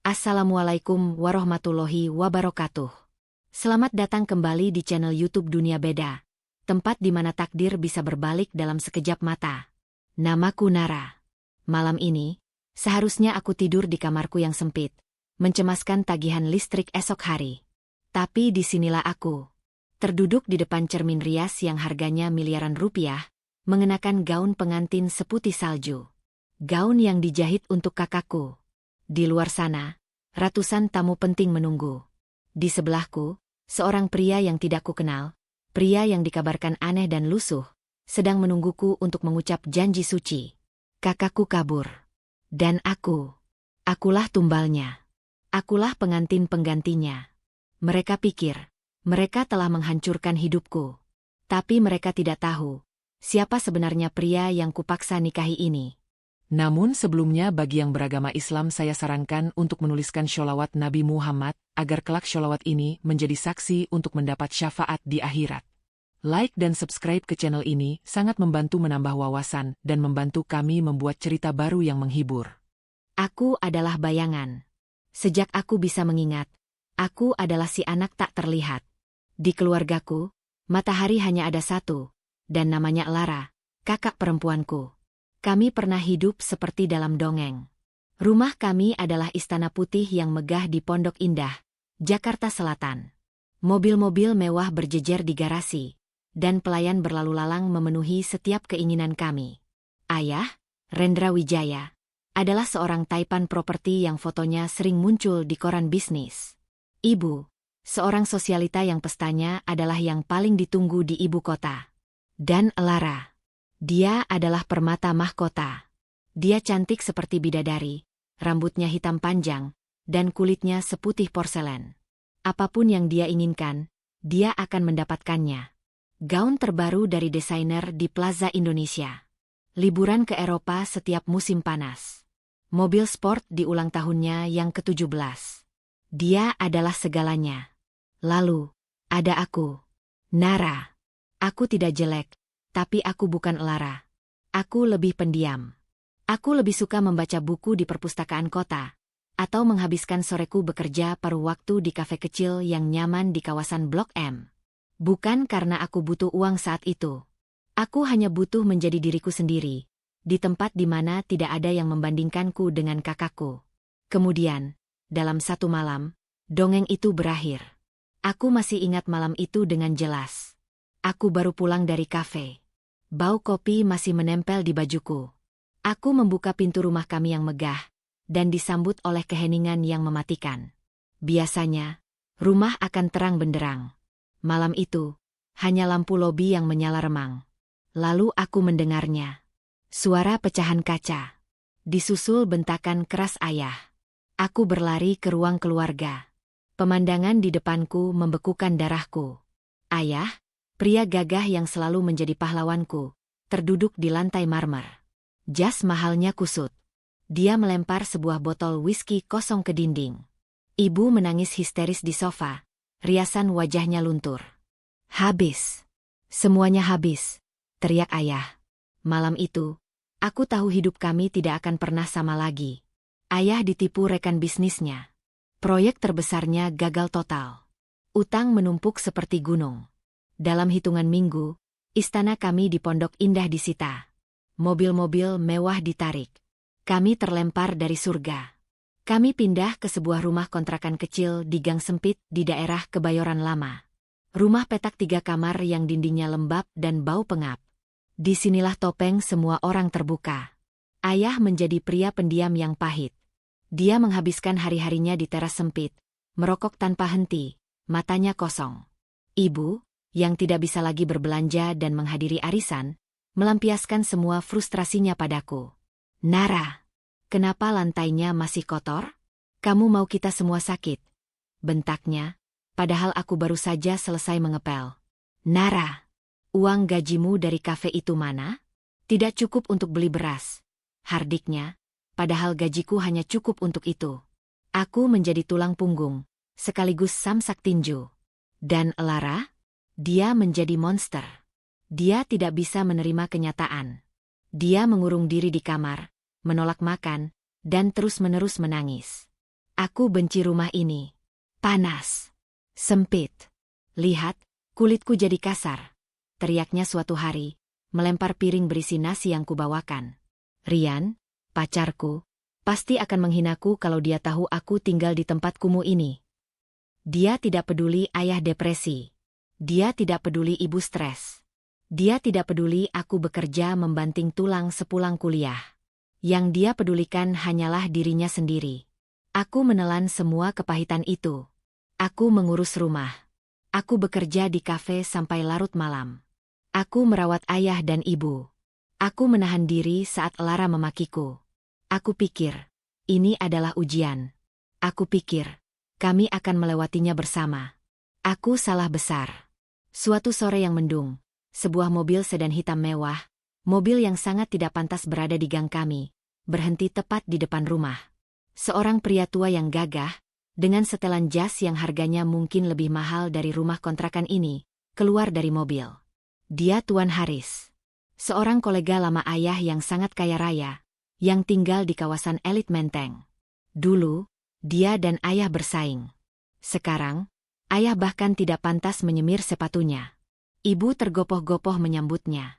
Assalamualaikum warahmatullahi wabarakatuh. Selamat datang kembali di channel YouTube Dunia Beda, tempat di mana takdir bisa berbalik dalam sekejap mata. Namaku Nara. Malam ini, seharusnya aku tidur di kamarku yang sempit, mencemaskan tagihan listrik esok hari. Tapi disinilah aku, terduduk di depan cermin rias yang harganya miliaran rupiah, mengenakan gaun pengantin seputih salju. Gaun yang dijahit untuk kakakku. Di luar sana, ratusan tamu penting menunggu. Di sebelahku, seorang pria yang tidak kukenal, pria yang dikabarkan aneh dan lusuh, sedang menungguku untuk mengucap janji suci. Kakakku kabur. Dan akulah tumbalnya. Akulah pengantin penggantinya. Mereka pikir, mereka telah menghancurkan hidupku. Tapi mereka tidak tahu, siapa sebenarnya pria yang kupaksa nikahi ini. Namun sebelumnya bagi yang beragama Islam saya sarankan untuk menuliskan sholawat Nabi Muhammad, agar kelak sholawat ini menjadi saksi untuk mendapat syafaat di akhirat. Like dan subscribe ke channel ini sangat membantu menambah wawasan dan membantu kami membuat cerita baru yang menghibur. Aku adalah bayangan. Sejak aku bisa mengingat, aku adalah si anak tak terlihat. Di keluargaku, matahari hanya ada satu, dan namanya Lara, kakak perempuanku. Kami pernah hidup seperti dalam dongeng. Rumah kami adalah istana putih yang megah di Pondok Indah, Jakarta Selatan. Mobil-mobil mewah berjejer di garasi, dan pelayan berlalu lalang memenuhi setiap keinginan kami. Ayah, Rendra Wijaya, adalah seorang taipan properti yang fotonya sering muncul di koran bisnis. Ibu, seorang sosialita yang pestanya adalah yang paling ditunggu di ibu kota. Dan Lara. Dia adalah permata mahkota. Dia cantik seperti bidadari, rambutnya hitam panjang, dan kulitnya seputih porselen. Apapun yang dia inginkan, dia akan mendapatkannya. Gaun terbaru dari desainer di Plaza Indonesia. Liburan ke Eropa setiap musim panas. Mobil sport di ulang tahunnya yang ke-17. Dia adalah segalanya. Lalu, ada aku. Nara. Aku tidak jelek. Tapi aku bukan Lara. Aku lebih pendiam. Aku lebih suka membaca buku di perpustakaan kota, atau menghabiskan soreku bekerja paruh waktu di kafe kecil yang nyaman di kawasan Blok M. Bukan karena aku butuh uang saat itu. Aku hanya butuh menjadi diriku sendiri, di tempat di mana tidak ada yang membandingkanku dengan kakakku. Kemudian, dalam satu malam, dongeng itu berakhir. Aku masih ingat malam itu dengan jelas. Aku baru pulang dari kafe. Bau kopi masih menempel di bajuku. Aku membuka pintu rumah kami yang megah, dan disambut oleh keheningan yang mematikan. Biasanya, rumah akan terang benderang. Malam itu, hanya lampu lobi yang menyala remang. Lalu aku mendengarnya. Suara pecahan kaca. Disusul bentakan keras ayah. Aku berlari ke ruang keluarga. Pemandangan di depanku membekukan darahku. Ayah, pria gagah yang selalu menjadi pahlawanku, terduduk di lantai marmer. Jas mahalnya kusut. Dia melempar sebuah botol whisky kosong ke dinding. Ibu menangis histeris di sofa, riasan wajahnya luntur. Habis. Semuanya habis, teriak ayah. Malam itu, aku tahu hidup kami tidak akan pernah sama lagi. Ayah ditipu rekan bisnisnya. Proyek terbesarnya gagal total. Utang menumpuk seperti gunung. Dalam hitungan minggu, istana kami di Pondok Indah disita. Mobil-mobil mewah ditarik. Kami terlempar dari surga. Kami pindah ke sebuah rumah kontrakan kecil di gang sempit di daerah Kebayoran Lama. Rumah petak 3 kamar yang dindingnya lembab dan bau pengap. Disinilah topeng semua orang terbuka. Ayah menjadi pria pendiam yang pahit. Dia menghabiskan hari-harinya di teras sempit, merokok tanpa henti, matanya kosong. Ibu, yang tidak bisa lagi berbelanja dan menghadiri arisan, melampiaskan semua frustrasinya padaku. Nara, kenapa lantainya masih kotor? Kamu mau kita semua sakit? Bentaknya, padahal aku baru saja selesai mengepel. Nara, uang gajimu dari kafe itu mana? Tidak cukup untuk beli beras. Hardiknya, padahal gajiku hanya cukup untuk itu. Aku menjadi tulang punggung, sekaligus samsak tinju. Dan Lara? Dia menjadi monster. Dia tidak bisa menerima kenyataan. Dia mengurung diri di kamar, menolak makan, dan terus-menerus menangis. Aku benci rumah ini. Panas. Sempit. Lihat, kulitku jadi kasar. Teriaknya suatu hari, melempar piring berisi nasi yang kubawakan. Rian, pacarku, pasti akan menghinaku kalau dia tahu aku tinggal di tempat kumuh ini. Dia tidak peduli ayah depresi. Dia tidak peduli ibu stres. Dia tidak peduli aku bekerja membanting tulang sepulang kuliah. Yang dia pedulikan hanyalah dirinya sendiri. Aku menelan semua kepahitan itu. Aku mengurus rumah. Aku bekerja di kafe sampai larut malam. Aku merawat ayah dan ibu. Aku menahan diri saat Lara memakiku. Aku pikir, ini adalah ujian. Aku pikir, kami akan melewatinya bersama. Aku salah besar. Suatu sore yang mendung, sebuah mobil sedan hitam mewah, mobil yang sangat tidak pantas berada di gang kami, berhenti tepat di depan rumah. Seorang pria tua yang gagah, dengan setelan jas yang harganya mungkin lebih mahal dari rumah kontrakan ini, keluar dari mobil. Dia Tuan Haris. Seorang kolega lama ayah yang sangat kaya raya, yang tinggal di kawasan elit Menteng. Dulu, dia dan ayah bersaing. Sekarang, ayah bahkan tidak pantas menyemir sepatunya. Ibu tergopoh-gopoh menyambutnya.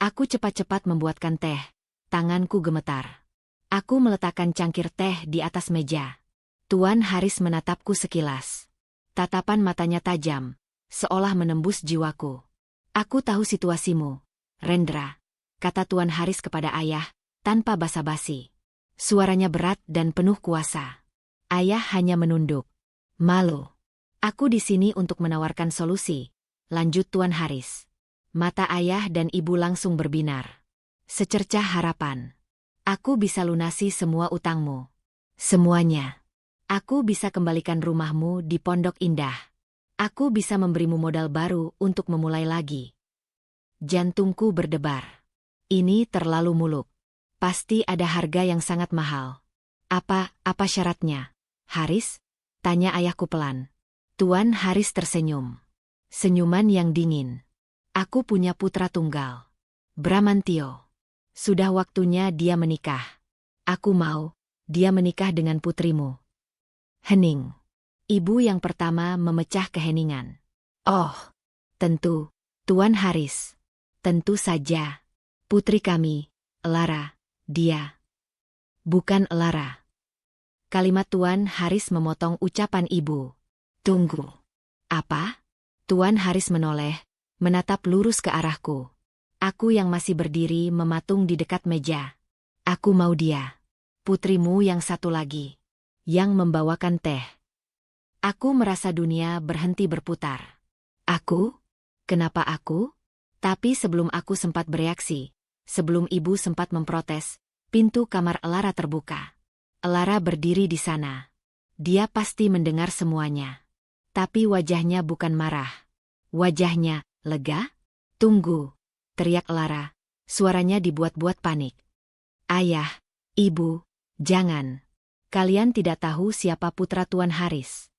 Aku cepat-cepat membuatkan teh, tanganku gemetar. Aku meletakkan cangkir teh di atas meja. Tuan Haris menatapku sekilas. Tatapan matanya tajam, seolah menembus jiwaku. Aku tahu situasimu, Rendra, kata Tuan Haris kepada ayah, tanpa basa-basi. Suaranya berat dan penuh kuasa. Ayah hanya menunduk. Malu. Aku di sini untuk menawarkan solusi, lanjut Tuan Haris. Mata ayah dan ibu langsung berbinar. Secercah harapan. Aku bisa lunasi semua utangmu. Semuanya. Aku bisa kembalikan rumahmu di Pondok Indah. Aku bisa memberimu modal baru untuk memulai lagi. Jantungku berdebar. Ini terlalu muluk. Pasti ada harga yang sangat mahal. Apa syaratnya? Haris? Tanya ayahku pelan. Tuan Haris tersenyum. Senyuman yang dingin. Aku punya putra tunggal. Bramantio. Sudah waktunya dia menikah. Aku mau dia menikah dengan putrimu. Hening. Ibu yang pertama memecah keheningan. Oh, tentu, Tuan Haris. Tentu saja. Putri kami, Lara, dia. Bukan Lara. Kalimat Tuan Haris memotong ucapan ibu. Tunggu. Apa? Tuan Haris menoleh, menatap lurus ke arahku. Aku yang masih berdiri mematung di dekat meja. Aku mau dia. Putrimu yang satu lagi. Yang membawakan teh. Aku merasa dunia berhenti berputar. Aku? Kenapa aku? Tapi sebelum aku sempat bereaksi, sebelum ibu sempat memprotes, pintu kamar Lara terbuka. Lara berdiri di sana. Dia pasti mendengar semuanya. Tapi wajahnya bukan marah. Wajahnya lega? Tunggu, teriak Lara. Suaranya dibuat-buat panik. Ayah, ibu, jangan. Kalian tidak tahu siapa putra Tuan Haris.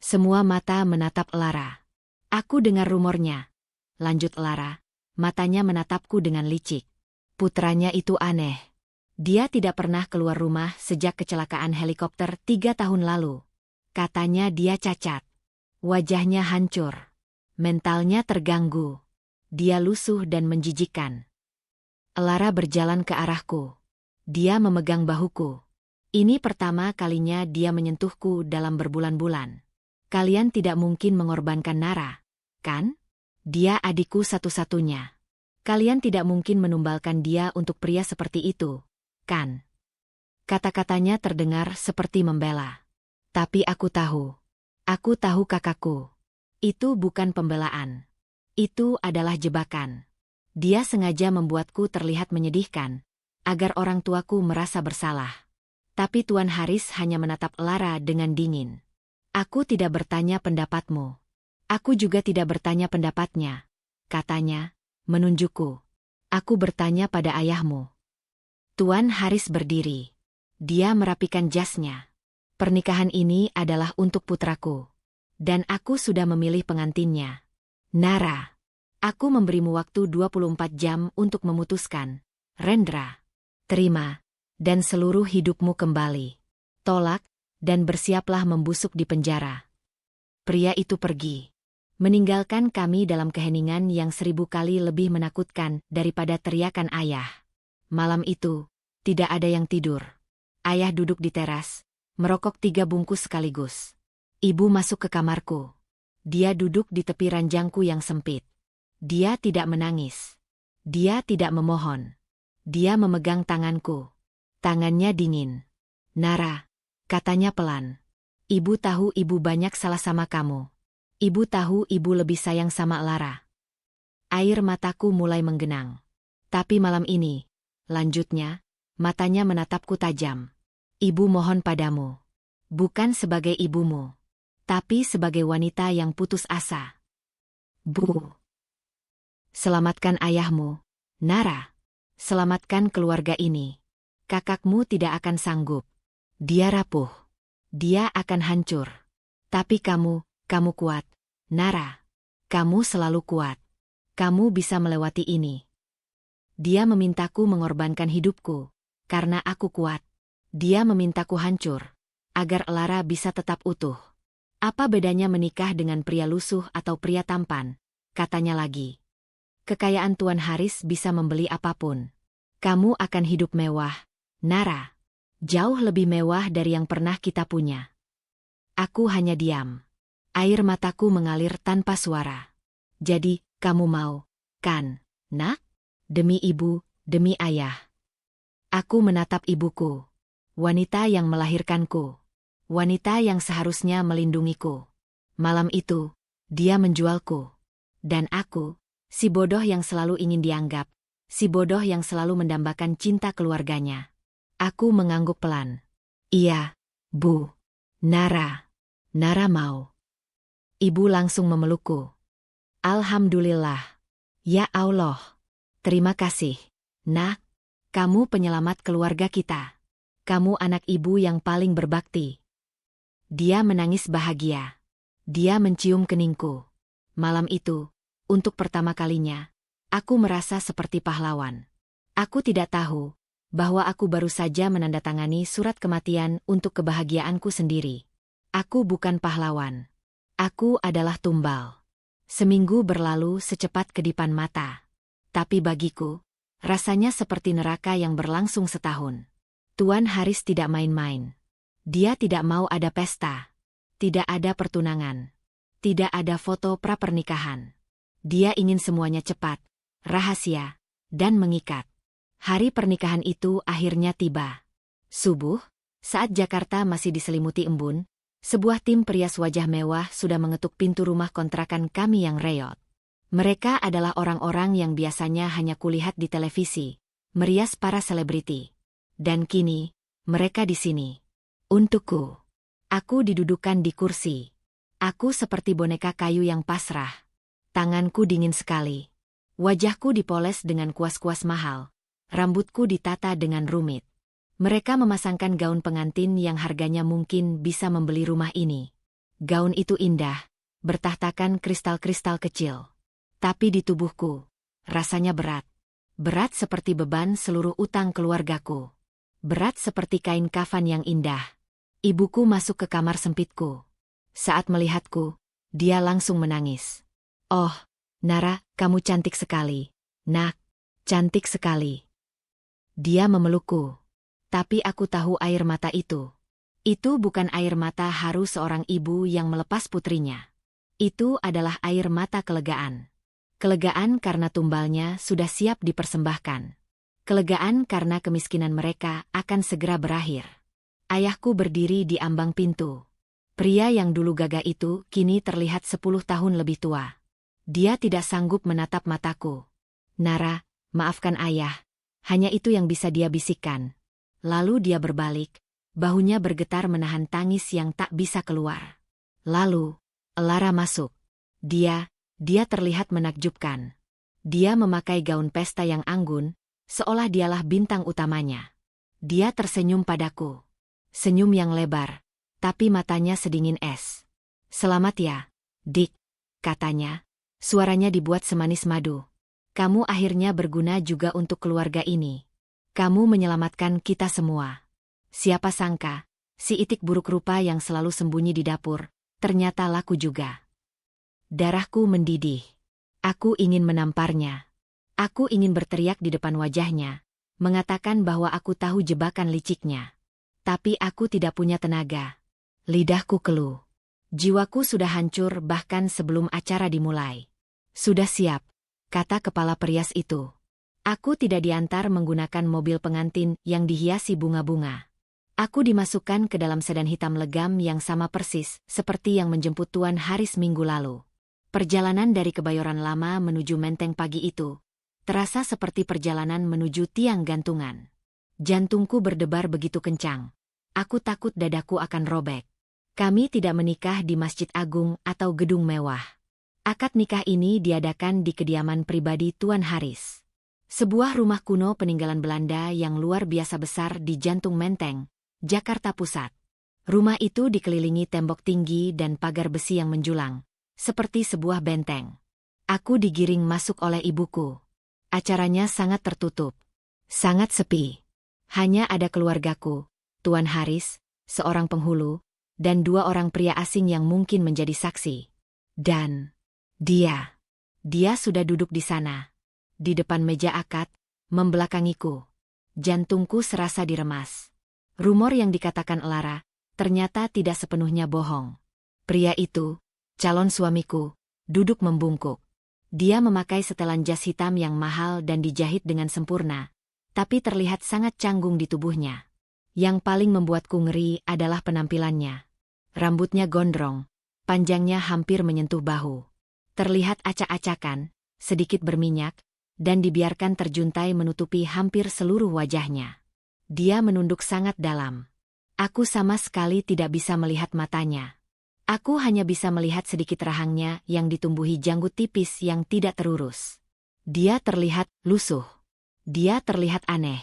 Semua mata menatap Lara. Aku dengar rumornya. Lanjut Lara, matanya menatapku dengan licik. Putranya itu aneh. Dia tidak pernah keluar rumah sejak kecelakaan helikopter 3 tahun lalu. Katanya dia cacat. Wajahnya hancur. Mentalnya terganggu. Dia lusuh dan menjijikkan. Lara berjalan ke arahku. Dia memegang bahuku. Ini pertama kalinya dia menyentuhku dalam berbulan-bulan. Kalian tidak mungkin mengorbankan Nara, kan? Dia adikku satu-satunya. Kalian tidak mungkin menumbalkan dia untuk pria seperti itu, kan? Kata-katanya terdengar seperti membela. Tapi aku tahu kakakku. Itu bukan pembelaan. Itu adalah jebakan. Dia sengaja membuatku terlihat menyedihkan, agar orang tuaku merasa bersalah. Tapi Tuan Haris hanya menatap Lara dengan dingin. Aku tidak bertanya pendapatmu. Aku juga tidak bertanya pendapatnya. Katanya, menunjukku. Aku bertanya pada ayahmu. Tuan Haris berdiri. Dia merapikan jasnya. Pernikahan ini adalah untuk putraku. Dan aku sudah memilih pengantinnya. Nara. Aku memberimu waktu 24 jam untuk memutuskan. Rendra. Terima. Dan seluruh hidupmu kembali. Tolak, dan bersiaplah membusuk di penjara. Pria itu pergi, meninggalkan kami dalam keheningan yang 1000 kali lebih menakutkan daripada teriakan ayah. Malam itu, tidak ada yang tidur. Ayah duduk di teras, merokok 3 bungkus sekaligus. Ibu masuk ke kamarku. Dia duduk di tepi ranjangku yang sempit. Dia tidak menangis. Dia tidak memohon. Dia memegang tanganku. Tangannya dingin. "Nara," katanya pelan. "Ibu tahu ibu banyak salah sama kamu. Ibu tahu ibu lebih sayang sama Lara." Air mataku mulai menggenang. "Tapi malam ini," lanjutnya, matanya menatapku tajam. "Ibu mohon padamu. Bukan sebagai ibumu, tapi sebagai wanita yang putus asa. Bu. Selamatkan ayahmu, Nara. Selamatkan keluarga ini. Kakakmu tidak akan sanggup. Dia rapuh. Dia akan hancur. Tapi kamu kuat, Nara. Kamu selalu kuat. Kamu bisa melewati ini." Dia memintaku mengorbankan hidupku, karena aku kuat. Dia memintaku hancur, agar Lara bisa tetap utuh. "Apa bedanya menikah dengan pria lusuh atau pria tampan?" katanya lagi. "Kekayaan Tuan Haris bisa membeli apapun. Kamu akan hidup mewah, Nara. Jauh lebih mewah dari yang pernah kita punya." Aku hanya diam. Air mataku mengalir tanpa suara. "Jadi, kamu mau, kan, nak? Demi ibu, demi ayah." Aku menatap ibuku. Wanita yang melahirkanku. Wanita yang seharusnya melindungiku. Malam itu, dia menjualku. Dan aku, si bodoh yang selalu ingin dianggap, si bodoh yang selalu mendambakan cinta keluarganya. Aku mengangguk pelan. "Iya, Bu. Nara. Nara mau." Ibu langsung memelukku. "Alhamdulillah. Ya Allah. Terima kasih, nak. Kamu penyelamat keluarga kita. Kamu anak ibu yang paling berbakti." Dia menangis bahagia. Dia mencium keningku. Malam itu, untuk pertama kalinya, aku merasa seperti pahlawan. Aku tidak tahu bahwa aku baru saja menandatangani surat kematian untuk kebahagiaanku sendiri. Aku bukan pahlawan. Aku adalah tumbal. Seminggu berlalu secepat kedipan mata. Tapi bagiku, rasanya seperti neraka yang berlangsung setahun. Tuan Haris tidak main-main. Dia tidak mau ada pesta. Tidak ada pertunangan. Tidak ada foto prapernikahan. Dia ingin semuanya cepat, rahasia, dan mengikat. Hari pernikahan itu akhirnya tiba. Subuh, saat Jakarta masih diselimuti embun, sebuah tim perias wajah mewah sudah mengetuk pintu rumah kontrakan kami yang reot. Mereka adalah orang-orang yang biasanya hanya kulihat di televisi, merias para selebriti. Dan kini, mereka di sini. Untukku. Aku didudukan di kursi. Aku seperti boneka kayu yang pasrah. Tanganku dingin sekali. Wajahku dipoles dengan kuas-kuas mahal. Rambutku ditata dengan rumit. Mereka memasangkan gaun pengantin yang harganya mungkin bisa membeli rumah ini. Gaun itu indah, bertahtakan kristal-kristal kecil. Tapi di tubuhku, rasanya berat. Berat seperti beban seluruh utang keluargaku. Berat seperti kain kafan yang indah. Ibuku masuk ke kamar sempitku. Saat melihatku, dia langsung menangis. "Oh, Nara, kamu cantik sekali. Nak, cantik sekali." Dia memelukku. Tapi aku tahu air mata itu. Itu bukan air mata haru seorang ibu yang melepas putrinya. Itu adalah air mata kelegaan. Kelegaan karena tumbalnya sudah siap dipersembahkan. Kelegaan karena kemiskinan mereka akan segera berakhir. Ayahku berdiri di ambang pintu. Pria yang dulu gagah itu kini terlihat 10 tahun lebih tua. Dia tidak sanggup menatap mataku. "Nara, maafkan ayah." Hanya itu yang bisa dia bisikkan. Lalu dia berbalik, bahunya bergetar menahan tangis yang tak bisa keluar. Lalu, Lara masuk. Dia terlihat menakjubkan. Dia memakai gaun pesta yang anggun, seolah dialah bintang utamanya. Dia tersenyum padaku. Senyum yang lebar, tapi matanya sedingin es. "Selamat ya, Dik," katanya. Suaranya dibuat semanis madu. "Kamu akhirnya berguna juga untuk keluarga ini. Kamu menyelamatkan kita semua. Siapa sangka, Si itik buruk rupa yang selalu sembunyi di dapur, ternyata laku juga. Darahku mendidih. Aku ingin menamparnya. Aku ingin berteriak di depan wajahnya, mengatakan bahwa aku tahu jebakan liciknya. Tapi aku tidak punya tenaga. Lidahku keluh. Jiwaku sudah hancur bahkan sebelum acara dimulai. Sudah siap, kata kepala perias itu. Aku tidak diantar menggunakan mobil pengantin yang dihiasi bunga-bunga. Aku dimasukkan ke dalam sedan hitam legam yang sama persis seperti yang menjemput Tuan Haris minggu lalu. Perjalanan dari Kebayoran Lama menuju Menteng pagi itu terasa seperti perjalanan menuju tiang gantungan. Jantungku berdebar begitu kencang. Aku takut dadaku akan robek. Kami tidak menikah di Masjid Agung atau gedung mewah. Akad nikah ini diadakan di kediaman pribadi Tuan Haris. Sebuah rumah kuno peninggalan Belanda yang luar biasa besar di jantung Menteng, Jakarta Pusat. Rumah itu dikelilingi tembok tinggi dan pagar besi yang menjulang, seperti sebuah benteng. Aku digiring masuk oleh ibuku. Acaranya sangat tertutup, sangat sepi. Hanya ada keluargaku, Tuan Haris, seorang penghulu, dan 2 orang pria asing yang mungkin menjadi saksi. Dan dia sudah duduk di sana, di depan meja akad, membelakangiku. Jantungku serasa diremas. Rumor yang dikatakan Lara, ternyata tidak sepenuhnya bohong. Pria itu, calon suamiku, duduk membungkuk. Dia memakai setelan jas hitam yang mahal dan dijahit dengan sempurna, tapi terlihat sangat canggung di tubuhnya. Yang paling membuatku ngeri adalah penampilannya. Rambutnya gondrong, panjangnya hampir menyentuh bahu. Terlihat acak-acakan, sedikit berminyak, dan dibiarkan terjuntai menutupi hampir seluruh wajahnya. Dia menunduk sangat dalam. Aku sama sekali tidak bisa melihat matanya. Aku hanya bisa melihat sedikit rahangnya yang ditumbuhi janggut tipis yang tidak terurus. Dia terlihat lusuh. Dia terlihat aneh.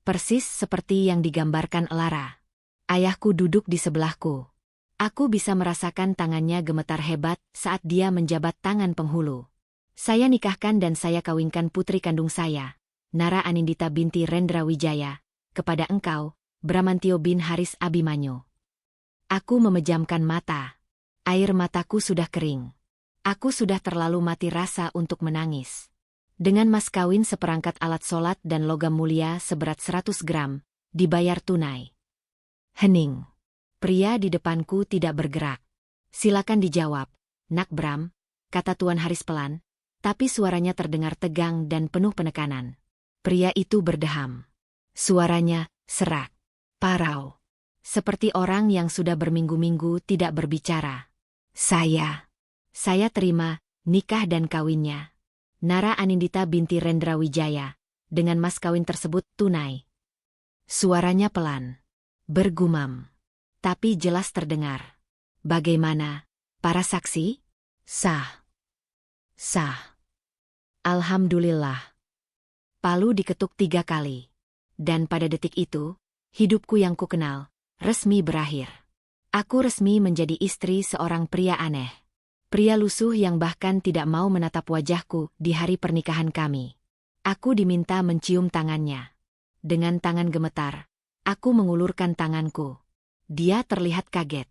Persis seperti yang digambarkan Lara. Ayahku duduk di sebelahku. Aku bisa merasakan tangannya gemetar hebat saat dia menjabat tangan penghulu. Saya nikahkan dan saya kawinkan putri kandung saya, Nara Anindita binti Rendra Wijaya, kepada engkau, Bramantio bin Haris Abimanyu. Aku memejamkan mata. Air mataku sudah kering. Aku sudah terlalu mati rasa untuk menangis. Dengan mas kawin seperangkat alat sholat dan logam mulia seberat 100 gram, dibayar tunai. Hening. Pria di depanku tidak bergerak. Silakan dijawab, Nak Bram, kata Tuan Haris pelan, tapi suaranya terdengar tegang dan penuh penekanan. Pria itu berdeham. Suaranya serak, parau. Seperti orang yang sudah berminggu-minggu tidak berbicara. Saya terima nikah dan kawinnya. Nara Anindita binti Rendra Wijaya, dengan mas kawin tersebut tunai. Suaranya pelan, bergumam, tapi jelas terdengar. Bagaimana, para saksi? Sah. Alhamdulillah. Palu diketuk 3 kali. Dan pada detik itu, hidupku yang kukenal, resmi berakhir. Aku resmi menjadi istri seorang pria aneh. Pria lusuh yang bahkan tidak mau menatap wajahku di hari pernikahan kami. Aku diminta mencium tangannya. Dengan tangan gemetar, aku mengulurkan tanganku. Dia terlihat kaget.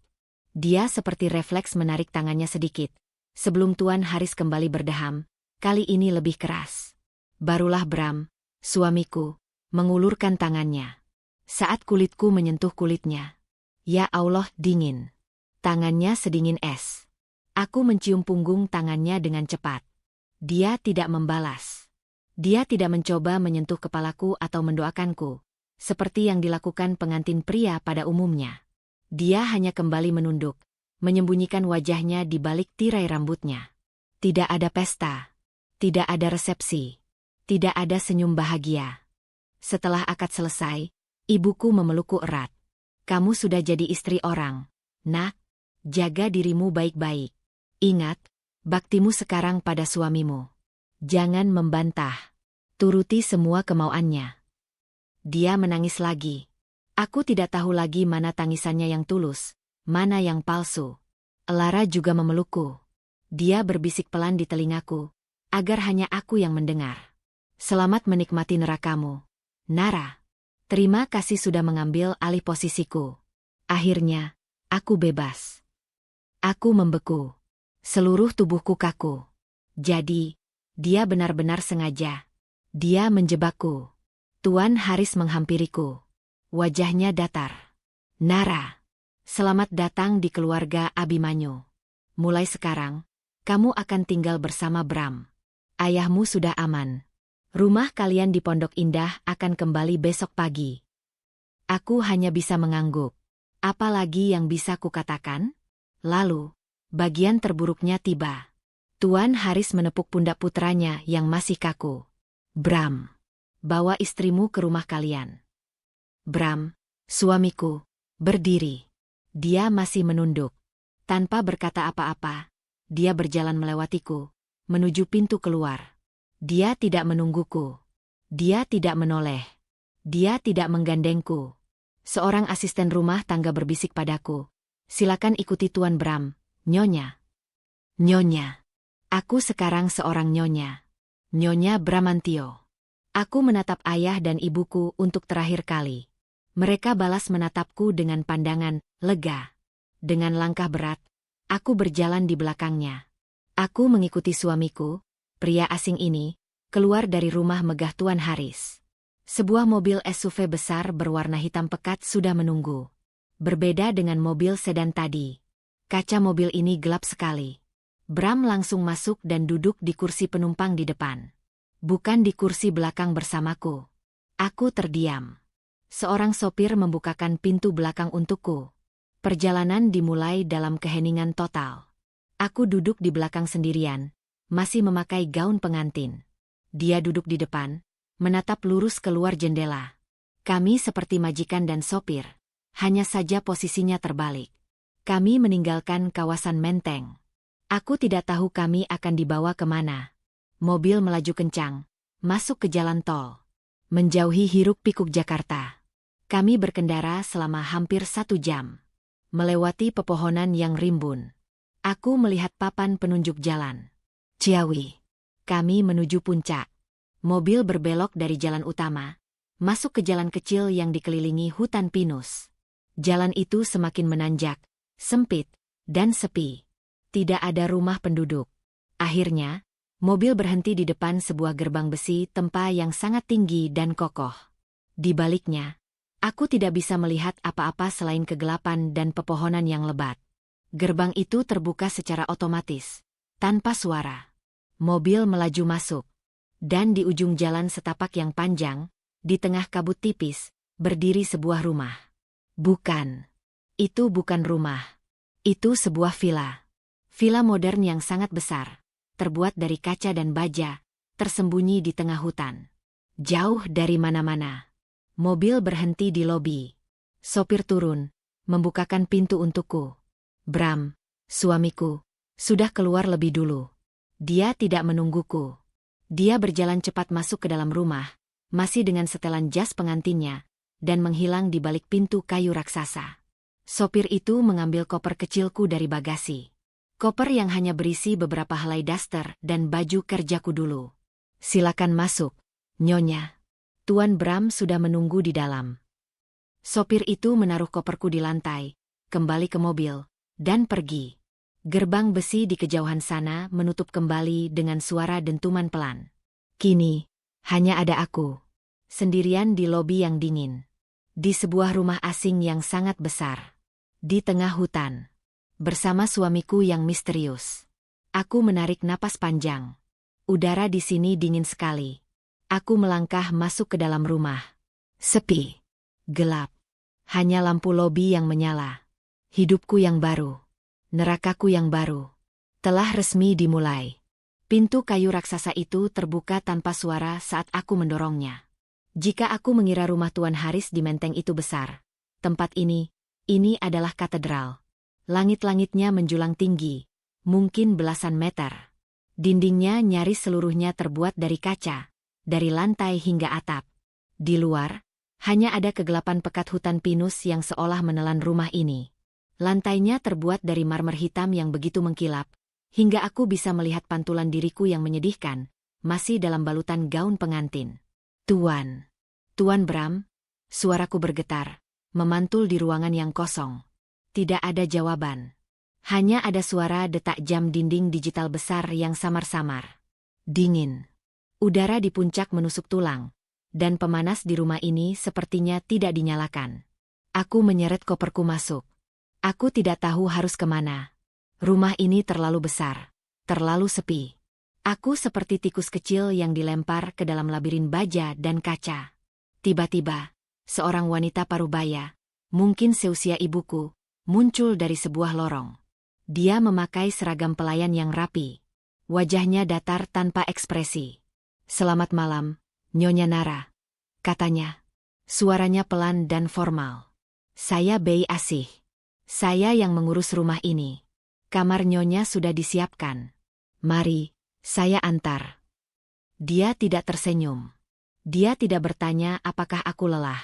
Dia seperti refleks menarik tangannya sedikit. Sebelum Tuan Haris kembali berdeham, kali ini lebih keras. Barulah Bram, suamiku, mengulurkan tangannya. Saat kulitku menyentuh kulitnya. Ya Allah, dingin. Tangannya sedingin es. Aku mencium punggung tangannya dengan cepat. Dia tidak membalas. Dia tidak mencoba menyentuh kepalaku atau mendoakanku, seperti yang dilakukan pengantin pria pada umumnya. Dia hanya kembali menunduk, menyembunyikan wajahnya di balik tirai rambutnya. Tidak ada pesta. Tidak ada resepsi. Tidak ada senyum bahagia. Setelah akad selesai, ibuku memelukku erat. Kamu sudah jadi istri orang, Nak. Jaga dirimu baik-baik. Ingat, baktimu sekarang pada suamimu. Jangan membantah. Turuti semua kemauannya. Dia menangis lagi. Aku tidak tahu lagi mana tangisannya yang tulus, mana yang palsu. Lara juga memelukku. Dia berbisik pelan di telingaku, agar hanya aku yang mendengar. Selamat menikmati nerakamu, Nara. Terima kasih sudah mengambil alih posisiku. Akhirnya, aku bebas. Aku membeku. Seluruh tubuhku kaku. Jadi, dia benar-benar sengaja. Dia menjebakku. Tuan Haris menghampiriku. Wajahnya datar. Nara, selamat datang di keluarga Abimanyu. Mulai sekarang, kamu akan tinggal bersama Bram. Ayahmu sudah aman. Rumah kalian di Pondok Indah akan kembali besok pagi. Aku hanya bisa mengangguk. Apa lagi yang bisa kukatakan? Lalu, bagian terburuknya tiba. Tuan Haris menepuk pundak putranya yang masih kaku. Bram, bawa istrimu ke rumah kalian. Bram, suamiku, berdiri. Dia masih menunduk. Tanpa berkata apa-apa, dia berjalan melewatiku, menuju pintu keluar. Dia tidak menungguku. Dia tidak menoleh. Dia tidak menggandengku. Seorang asisten rumah tangga berbisik padaku. Silakan ikuti Tuan Bram, Nyonya. Nyonya. Aku sekarang seorang Nyonya. Nyonya Bramantio. Aku menatap ayah dan ibuku untuk terakhir kali. Mereka balas menatapku dengan pandangan lega. Dengan langkah berat, aku berjalan di belakangnya. Aku mengikuti suamiku, pria asing ini, keluar dari rumah megah Tuan Haris. Sebuah mobil SUV besar berwarna hitam pekat sudah menunggu. Berbeda dengan mobil sedan tadi. Kaca mobil ini gelap sekali. Bram langsung masuk dan duduk di kursi penumpang di depan. Bukan di kursi belakang bersamaku. Aku terdiam. Seorang sopir membukakan pintu belakang untukku. Perjalanan dimulai dalam keheningan total. Aku duduk di belakang sendirian, masih memakai gaun pengantin. Dia duduk di depan, menatap lurus keluar jendela. Kami seperti majikan dan sopir, hanya saja posisinya terbalik. Kami meninggalkan kawasan Menteng. Aku tidak tahu kami akan dibawa kemana. Mobil melaju kencang, masuk ke jalan tol. Menjauhi hiruk-pikuk Jakarta. Kami berkendara selama hampir 1 jam. Melewati pepohonan yang rimbun. Aku melihat papan penunjuk jalan. Ciawi. Kami menuju puncak. Mobil berbelok dari jalan utama, masuk ke jalan kecil yang dikelilingi hutan pinus. Jalan itu semakin menanjak, sempit, dan sepi. Tidak ada rumah penduduk. Akhirnya, mobil berhenti di depan sebuah gerbang besi tempa yang sangat tinggi dan kokoh. Di baliknya, aku tidak bisa melihat apa-apa selain kegelapan dan pepohonan yang lebat. Gerbang itu terbuka secara otomatis, tanpa suara. Mobil melaju masuk. Dan di ujung jalan setapak yang panjang, di tengah kabut tipis, berdiri sebuah rumah. Bukan. Itu bukan rumah. Itu sebuah villa. Villa modern yang sangat besar, terbuat dari kaca dan baja, tersembunyi di tengah hutan. Jauh dari mana-mana. Mobil berhenti di lobi. Sopir turun, membukakan pintu untukku. Bram, suamiku, sudah keluar lebih dulu. Dia tidak menungguku. Dia berjalan cepat masuk ke dalam rumah, masih dengan setelan jas pengantinnya, dan menghilang di balik pintu kayu raksasa. Sopir itu mengambil koper kecilku dari bagasi. Koper yang hanya berisi beberapa helai daster dan baju kerjaku dulu. Silakan masuk, Nyonya. Tuan Bram sudah menunggu di dalam. Sopir itu menaruh koperku di lantai, kembali ke mobil, dan pergi. Gerbang besi di kejauhan sana menutup kembali dengan suara dentuman pelan. Kini, hanya ada aku. Sendirian di lobi yang dingin. Di sebuah rumah asing yang sangat besar. Di tengah hutan. Bersama suamiku yang misterius. Aku menarik napas panjang. Udara di sini dingin sekali. Aku melangkah masuk ke dalam rumah. Sepi. Gelap. Hanya lampu lobi yang menyala. Hidupku yang baru. Nerakaku yang baru. Telah resmi dimulai. Pintu kayu raksasa itu terbuka tanpa suara saat aku mendorongnya. Jika aku mengira rumah Tuan Haris di Menteng itu besar, tempat ini adalah katedral. Langit-langitnya menjulang tinggi, mungkin belasan meter. Dindingnya nyaris seluruhnya terbuat dari kaca, dari lantai hingga atap. Di luar, hanya ada kegelapan pekat hutan pinus yang seolah menelan rumah ini. Lantainya terbuat dari marmer hitam yang begitu mengkilap, hingga aku bisa melihat pantulan diriku yang menyedihkan, masih dalam balutan gaun pengantin. Tuan Bram, suaraku bergetar, memantul di ruangan yang kosong. Tidak ada jawaban. Hanya ada suara detak jam dinding digital besar yang samar-samar. Dingin. Udara di puncak menusuk tulang. Dan pemanas di rumah ini sepertinya tidak dinyalakan. Aku menyeret koperku masuk. Aku tidak tahu harus kemana. Rumah ini terlalu besar. Terlalu sepi. Aku seperti tikus kecil yang dilempar ke dalam labirin baja dan kaca. Tiba-tiba, seorang wanita parubaya, mungkin seusia ibuku, muncul dari sebuah lorong. Dia memakai seragam pelayan yang rapi. Wajahnya datar tanpa ekspresi. "Selamat malam, Nyonya Nara," katanya. Suaranya pelan dan formal. "Saya Bei Asih. Saya yang mengurus rumah ini. Kamar Nyonya sudah disiapkan. Mari, saya antar." Dia tidak tersenyum. Dia tidak bertanya apakah aku lelah.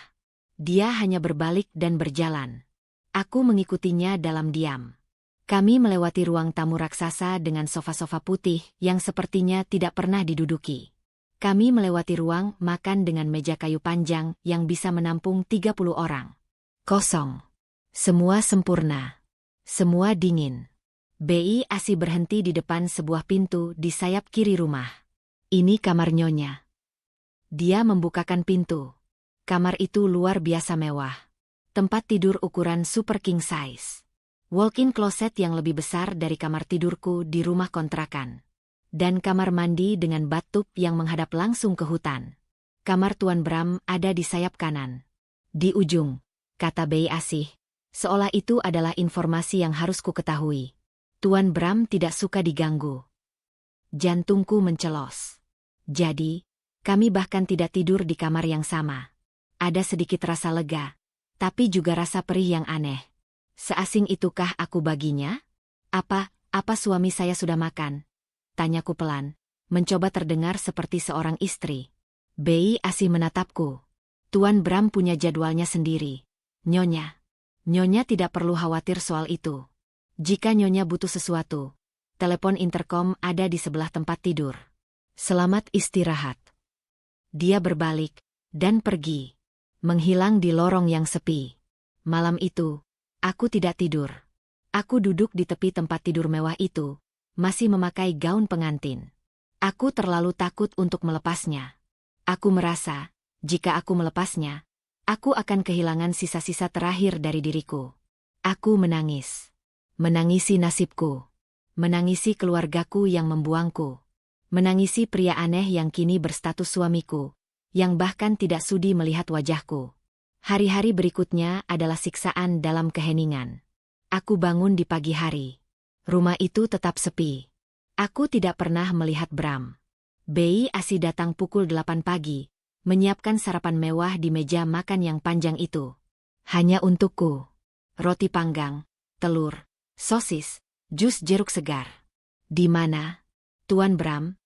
Dia hanya berbalik dan berjalan. Aku mengikutinya dalam diam. Kami melewati ruang tamu raksasa dengan sofa-sofa putih yang sepertinya tidak pernah diduduki. Kami melewati ruang makan dengan meja kayu panjang yang bisa menampung 30 orang. Kosong. Semua sempurna. Semua dingin. Bei Asih berhenti di depan sebuah pintu di sayap kiri rumah. "Ini kamar Nyonya." Dia membukakan pintu. Kamar itu luar biasa mewah. Tempat tidur ukuran super king size. Walk-in closet yang lebih besar dari kamar tidurku di rumah kontrakan. Dan kamar mandi dengan bathtub yang menghadap langsung ke hutan. Kamar Tuan Bram ada di sayap kanan. "Di ujung," kata Bei Asih, seolah itu adalah informasi yang harus ku ketahui. Tuan Bram tidak suka diganggu. Jantungku mencelos. Jadi, kami bahkan tidak tidur di kamar yang sama. Ada sedikit rasa lega, tapi juga rasa perih yang aneh. Seasing itukah aku baginya? Apa suami saya sudah makan?" Tanyaku pelan, mencoba terdengar seperti seorang istri. Bei Asih menatapku. "Tuan Bram punya jadwalnya sendiri, Nyonya. Nyonya tidak perlu khawatir soal itu. Jika Nyonya butuh sesuatu, telepon interkom ada di sebelah tempat tidur. Selamat istirahat." Dia berbalik dan pergi, menghilang di lorong yang sepi. Malam itu, aku tidak tidur. Aku duduk di tepi tempat tidur mewah itu, masih memakai gaun pengantin. Aku terlalu takut untuk melepasnya. Aku merasa, jika aku melepasnya, aku akan kehilangan sisa-sisa terakhir dari diriku. Aku menangis. Menangisi nasibku. Menangisi keluargaku yang membuangku. Menangisi pria aneh yang kini berstatus suamiku, yang bahkan tidak sudi melihat wajahku. Hari-hari berikutnya adalah siksaan dalam keheningan. Aku bangun di pagi hari. Rumah itu tetap sepi. Aku tidak pernah melihat Bram. Bei Asih datang pukul 8 pagi, menyiapkan sarapan mewah di meja makan yang panjang itu. Hanya untukku. Roti panggang, telur, sosis, jus jeruk segar. "Di mana, Tuan Bram?"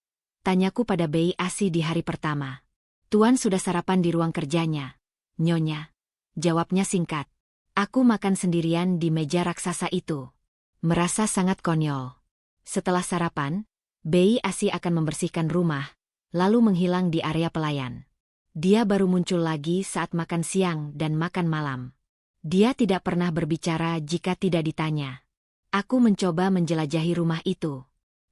Tanyaku pada Bei Asih di hari pertama. "Tuan sudah sarapan di ruang kerjanya, Nyonya," jawabnya singkat. Aku makan sendirian di meja raksasa itu. Merasa sangat konyol. Setelah sarapan, Bei Asih akan membersihkan rumah, lalu menghilang di area pelayan. Dia baru muncul lagi saat makan siang dan makan malam. Dia tidak pernah berbicara jika tidak ditanya. Aku mencoba menjelajahi rumah itu.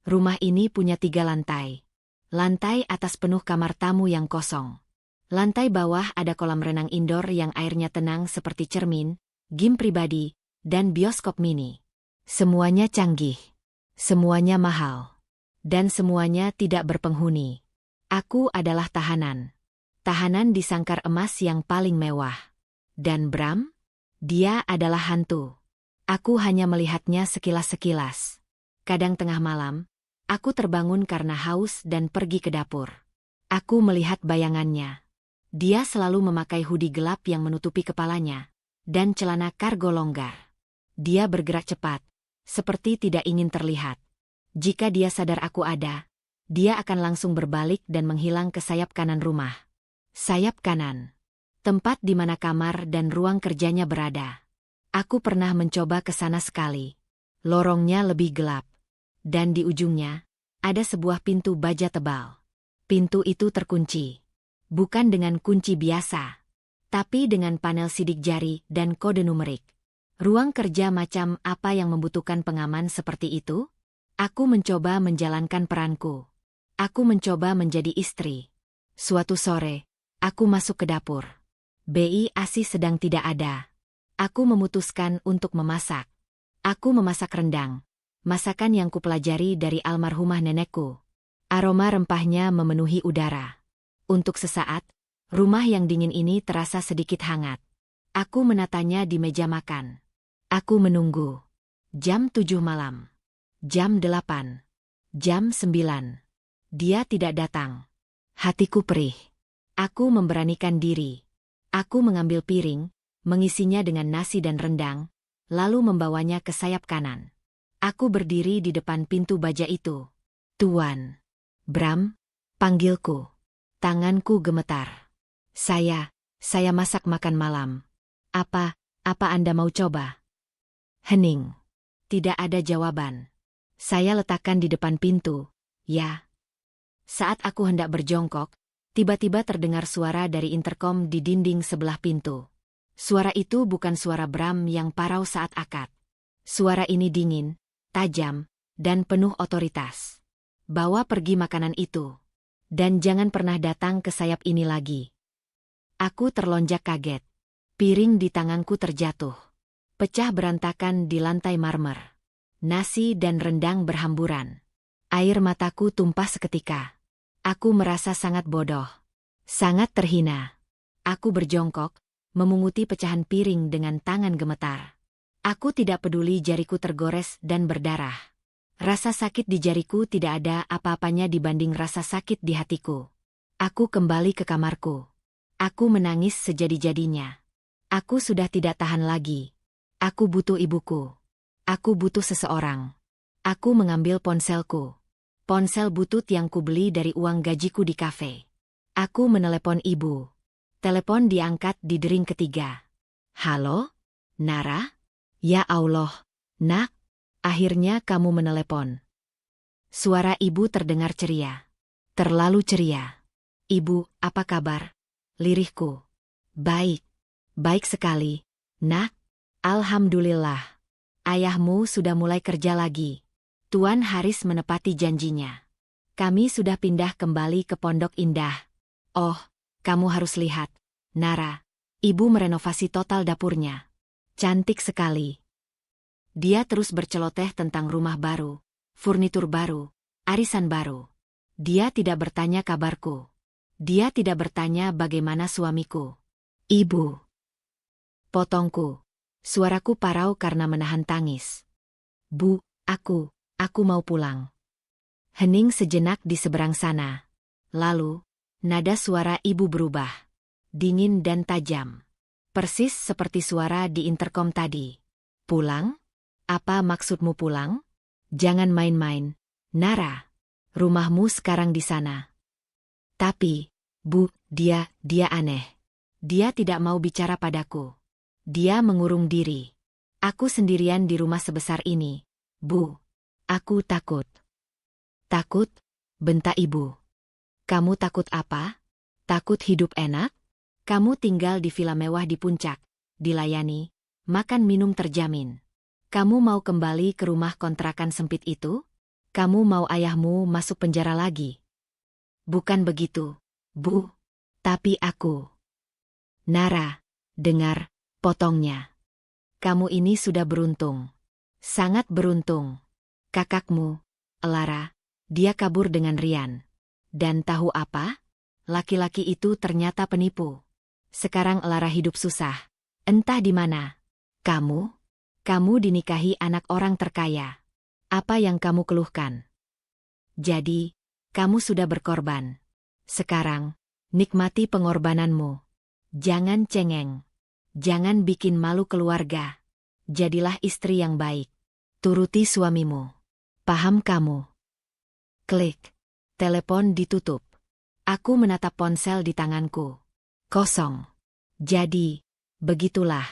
Rumah ini punya 3 lantai. Lantai atas penuh kamar tamu yang kosong. Lantai bawah ada kolam renang indoor yang airnya tenang seperti cermin, gym pribadi, dan bioskop mini. Semuanya canggih. Semuanya mahal. Dan semuanya tidak berpenghuni. Aku adalah tahanan. Tahanan di sangkar emas yang paling mewah. Dan Bram? Dia adalah hantu. Aku hanya melihatnya sekilas-sekilas. Kadang tengah malam, aku terbangun karena haus dan pergi ke dapur. Aku melihat bayangannya. Dia selalu memakai hoodie gelap yang menutupi kepalanya, dan celana kargo longgar. Dia bergerak cepat, seperti tidak ingin terlihat. Jika dia sadar aku ada, dia akan langsung berbalik dan menghilang ke sayap kanan rumah. Sayap kanan. Tempat di mana kamar dan ruang kerjanya berada. Aku pernah mencoba ke sana sekali. Lorongnya lebih gelap. Dan di ujungnya, ada sebuah pintu baja tebal. Pintu itu terkunci. Bukan dengan kunci biasa. tapi dengan panel sidik jari dan kode numerik. Ruang kerja macam apa yang membutuhkan pengaman seperti itu? Aku mencoba menjalankan peranku. Aku mencoba menjadi istri. Suatu sore, aku masuk ke dapur. BI sedang tidak ada. Aku memutuskan untuk memasak. Aku memasak rendang, masakan yang kupelajari dari almarhumah nenekku. Aroma rempahnya memenuhi udara. Untuk sesaat, rumah yang dingin ini terasa sedikit hangat. Aku menatanya di meja makan. Aku menunggu. Jam 7 malam. Jam 8. Jam 9. Dia tidak datang. Hatiku perih. Aku memberanikan diri. Aku mengambil piring, mengisinya dengan nasi dan rendang, lalu membawanya ke sayap kanan. Aku berdiri di depan pintu baja itu. Tuan Bram, panggilku. Tanganku gemetar. Saya masak makan malam. Apa Anda mau coba? Hening. Tidak ada jawaban. Saya letakkan di depan pintu. Ya. Saat aku hendak berjongkok, tiba-tiba terdengar suara dari interkom di dinding sebelah pintu. Suara itu bukan suara Bram yang parau saat akad. Suara ini dingin, tajam, dan penuh otoritas. Bawa pergi makanan itu. Dan jangan pernah datang ke sayap ini lagi. Aku terlonjak kaget. Piring di tanganku terjatuh. Pecah berantakan di lantai marmer. Nasi dan rendang berhamburan. Air mataku tumpah seketika. Aku merasa sangat bodoh. Sangat terhina. Aku berjongkok, memunguti pecahan piring dengan tangan gemetar. Aku tidak peduli jariku tergores dan berdarah. Rasa sakit di jariku tidak ada apa-apanya dibanding rasa sakit di hatiku. Aku kembali ke kamarku. Aku menangis sejadi-jadinya. Aku sudah tidak tahan lagi. Aku butuh ibuku. Aku butuh seseorang. Aku mengambil ponselku. Ponsel butut yang kubeli dari uang gajiku di kafe. Aku menelepon ibu. Telepon diangkat di dering ketiga. Halo? Nara? Ya Allah, nak, akhirnya kamu menelepon. Suara ibu terdengar ceria. Terlalu ceria. Ibu, apa kabar? Lirihku. Baik. Baik sekali, nak. Alhamdulillah. Ayahmu sudah mulai kerja lagi. Tuan Haris menepati janjinya. Kami sudah pindah kembali ke Pondok Indah. Oh, kamu harus lihat, Nara. Ibu merenovasi total dapurnya. Cantik sekali. Dia terus berceloteh tentang rumah baru, furnitur baru, arisan baru. Dia tidak bertanya kabarku. Dia tidak bertanya bagaimana suamiku. Ibu. Potongku. Suaraku parau karena menahan tangis. Bu, aku mau pulang. Hening sejenak di seberang sana. Lalu, nada suara ibu berubah. Dingin dan tajam. Persis seperti suara di interkom tadi. Pulang? Apa maksudmu pulang? Jangan main-main, Nara. Rumahmu sekarang di sana. Tapi, Bu, dia aneh. Dia tidak mau bicara padaku. Dia mengurung diri. Aku sendirian di rumah sebesar ini. Bu, aku takut. Takut? Bentak ibu. Kamu takut apa? Takut hidup enak? Kamu tinggal di villa mewah di puncak, dilayani, makan minum terjamin. Kamu mau kembali ke rumah kontrakan sempit itu? Kamu mau ayahmu masuk penjara lagi? Bukan begitu, Bu. Tapi aku. Nara, dengar, potongnya. Kamu ini sudah beruntung. Sangat beruntung. Kakakmu, Lara, dia kabur dengan Rian. Dan tahu apa? Laki-laki itu ternyata penipu. Sekarang Lara hidup susah. Entah di mana. Kamu dinikahi anak orang terkaya. Apa yang kamu keluhkan? Jadi, kamu sudah berkorban. Sekarang, nikmati pengorbananmu. Jangan cengeng. Jangan bikin malu keluarga. Jadilah istri yang baik. Turuti suamimu. Paham kamu? Klik. Telepon ditutup. Aku menatap ponsel di tanganku. Kosong. Jadi, begitulah.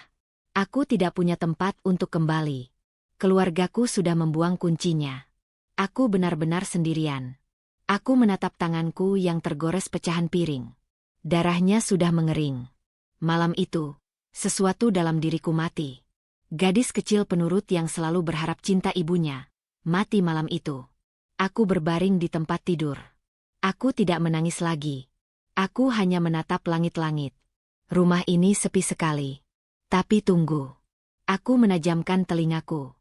Aku tidak punya tempat untuk kembali. Keluargaku sudah membuang kuncinya. Aku benar-benar sendirian. Aku menatap tanganku yang tergores pecahan piring. Darahnya sudah mengering. Malam itu, sesuatu dalam diriku mati. Gadis kecil penurut yang selalu berharap cinta ibunya, mati malam itu. Aku berbaring di tempat tidur. Aku tidak menangis lagi. Aku hanya menatap langit-langit. Rumah ini sepi sekali. Tapi tunggu. Aku menajamkan telingaku.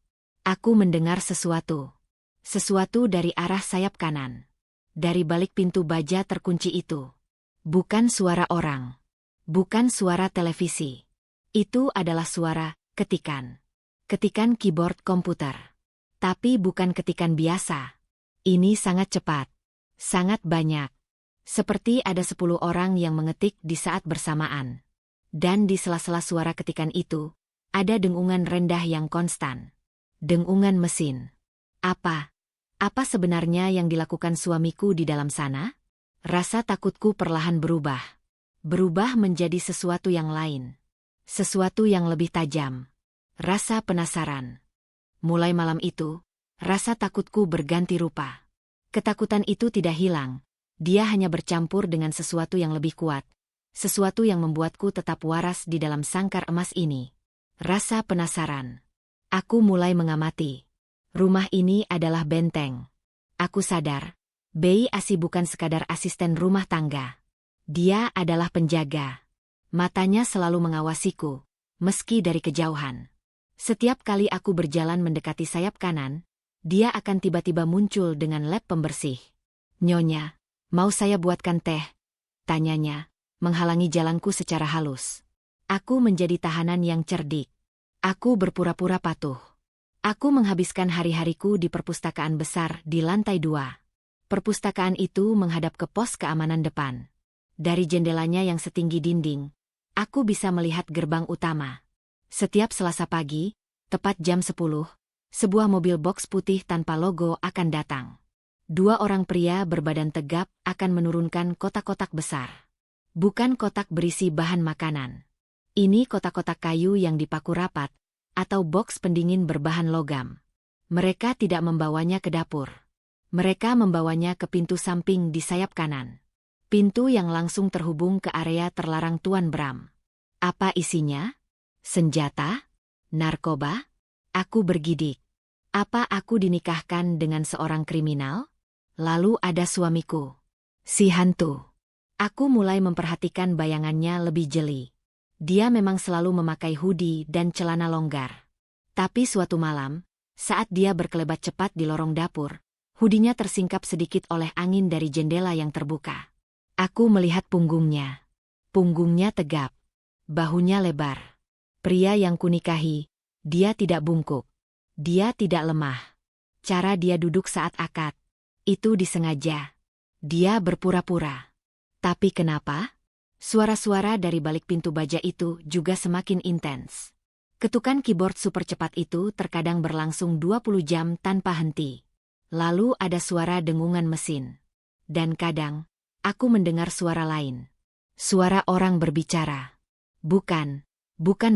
Aku mendengar sesuatu. Sesuatu dari arah sayap kanan. Dari balik pintu baja terkunci itu. Bukan suara orang. Bukan suara televisi. Itu adalah suara ketikan. Ketikan keyboard komputer. Tapi bukan ketikan biasa. Ini sangat cepat. Sangat banyak. Seperti ada 10 orang yang mengetik di saat bersamaan. Dan di sela-sela suara ketikan itu, ada dengungan rendah yang konstan. Dengungan mesin. Apa sebenarnya yang dilakukan suamiku di dalam sana? Rasa takutku perlahan berubah. Berubah menjadi sesuatu yang lain. Sesuatu yang lebih tajam. Rasa penasaran. Mulai malam itu, rasa takutku berganti rupa. Ketakutan itu tidak hilang. Dia hanya bercampur dengan sesuatu yang lebih kuat. Sesuatu yang membuatku tetap waras di dalam sangkar emas ini. Rasa penasaran. Aku mulai mengamati. Rumah ini adalah benteng. Aku sadar, Bei Asi bukan sekadar asisten rumah tangga. Dia adalah penjaga. Matanya selalu mengawasiku, meski dari kejauhan. Setiap kali aku berjalan mendekati sayap kanan, dia akan tiba-tiba muncul dengan lap pembersih. "Nyonya, mau saya buatkan teh?" tanyanya, menghalangi jalanku secara halus. Aku menjadi tahanan yang cerdik. Aku berpura-pura patuh. Aku menghabiskan hari-hariku di perpustakaan besar di lantai 2. Perpustakaan itu menghadap ke pos keamanan depan. Dari jendelanya yang setinggi dinding, aku bisa melihat gerbang utama. Setiap Selasa pagi, tepat jam 10, sebuah mobil box putih tanpa logo akan datang. 2 orang pria berbadan tegap akan menurunkan kotak-kotak besar. Bukan kotak berisi bahan makanan. Ini kotak-kotak kayu yang dipaku rapat, atau box pendingin berbahan logam. Mereka tidak membawanya ke dapur. Mereka membawanya ke pintu samping di sayap kanan. Pintu yang langsung terhubung ke area terlarang Tuan Bram. Apa isinya? Senjata? Narkoba? Aku bergidik. Apa aku dinikahkan dengan seorang kriminal? Lalu ada suamiku. Si hantu. Aku mulai memperhatikan bayangannya lebih jeli. Dia memang selalu memakai hoodie dan celana longgar. Tapi suatu malam, saat dia berkelebat cepat di lorong dapur, hoodie-nya tersingkap sedikit oleh angin dari jendela yang terbuka. Aku melihat punggungnya. Punggungnya tegap. Bahunya lebar. Pria yang kunikahi, dia tidak bungkuk. Dia tidak lemah. Cara dia duduk saat akad, itu disengaja. Dia berpura-pura. Tapi kenapa? Suara-suara dari balik pintu baja itu juga semakin intens. Ketukan keyboard super cepat itu terkadang berlangsung 20 jam tanpa henti. Lalu ada suara dengungan mesin. Dan kadang, aku mendengar suara lain. Suara orang berbicara. Bukan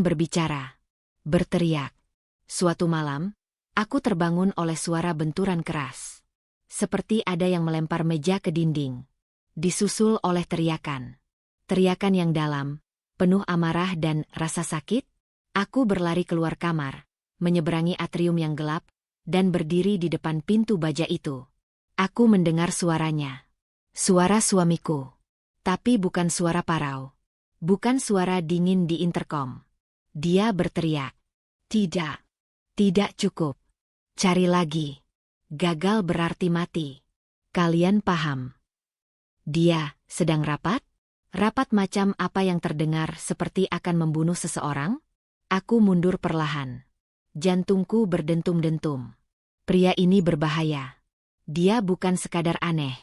berbicara. Berteriak. Suatu malam, aku terbangun oleh suara benturan keras. Seperti ada yang melempar meja ke dinding. Disusul oleh teriakan. Teriakan yang dalam, penuh amarah dan rasa sakit. Aku berlari keluar kamar, menyeberangi atrium yang gelap, dan berdiri di depan pintu baja itu. Aku mendengar suaranya. Suara suamiku. Tapi bukan suara parau. Bukan suara dingin di interkom. Dia berteriak. Tidak cukup. Cari lagi. Gagal berarti mati. Kalian paham? Dia sedang rapat? Rapat macam apa yang terdengar seperti akan membunuh seseorang? Aku mundur perlahan. Jantungku berdentum-dentum. Pria ini berbahaya. Dia bukan sekadar aneh.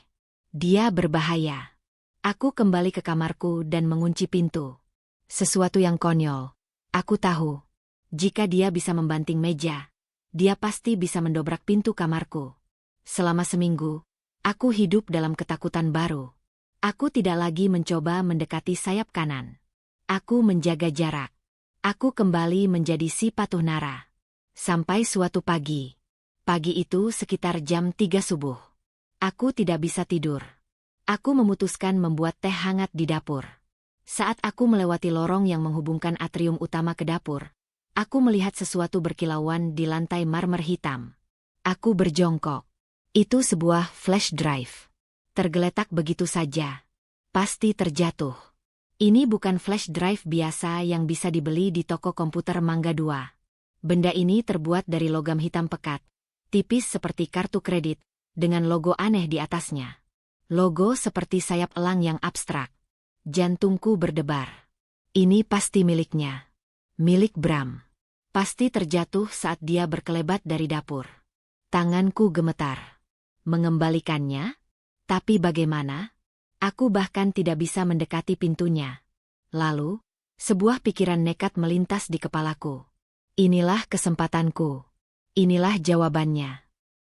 Dia berbahaya. Aku kembali ke kamarku dan mengunci pintu. Sesuatu yang konyol. Aku tahu. Jika dia bisa membanting meja, dia pasti bisa mendobrak pintu kamarku. Selama seminggu, aku hidup dalam ketakutan baru. Aku tidak lagi mencoba mendekati sayap kanan. Aku menjaga jarak. Aku kembali menjadi si patuh Nara. Sampai suatu pagi. Pagi itu sekitar jam 3 subuh. Aku tidak bisa tidur. Aku memutuskan membuat teh hangat di dapur. Saat aku melewati lorong yang menghubungkan atrium utama ke dapur, aku melihat sesuatu berkilauan di lantai marmer hitam. Aku berjongkok. Itu sebuah flash drive. Tergeletak begitu saja. Pasti terjatuh. Ini bukan flash drive biasa yang bisa dibeli di toko komputer Mangga 2. Benda ini terbuat dari logam hitam pekat, tipis seperti kartu kredit, dengan logo aneh di atasnya. Logo seperti sayap elang yang abstrak. Jantungku berdebar. Ini pasti miliknya. Milik Bram. Pasti terjatuh saat dia berkelebat dari dapur. Tanganku gemetar. Mengembalikannya? Tapi bagaimana? Aku bahkan tidak bisa mendekati pintunya. Lalu, sebuah pikiran nekat melintas di kepalaku. Inilah kesempatanku. Inilah jawabannya.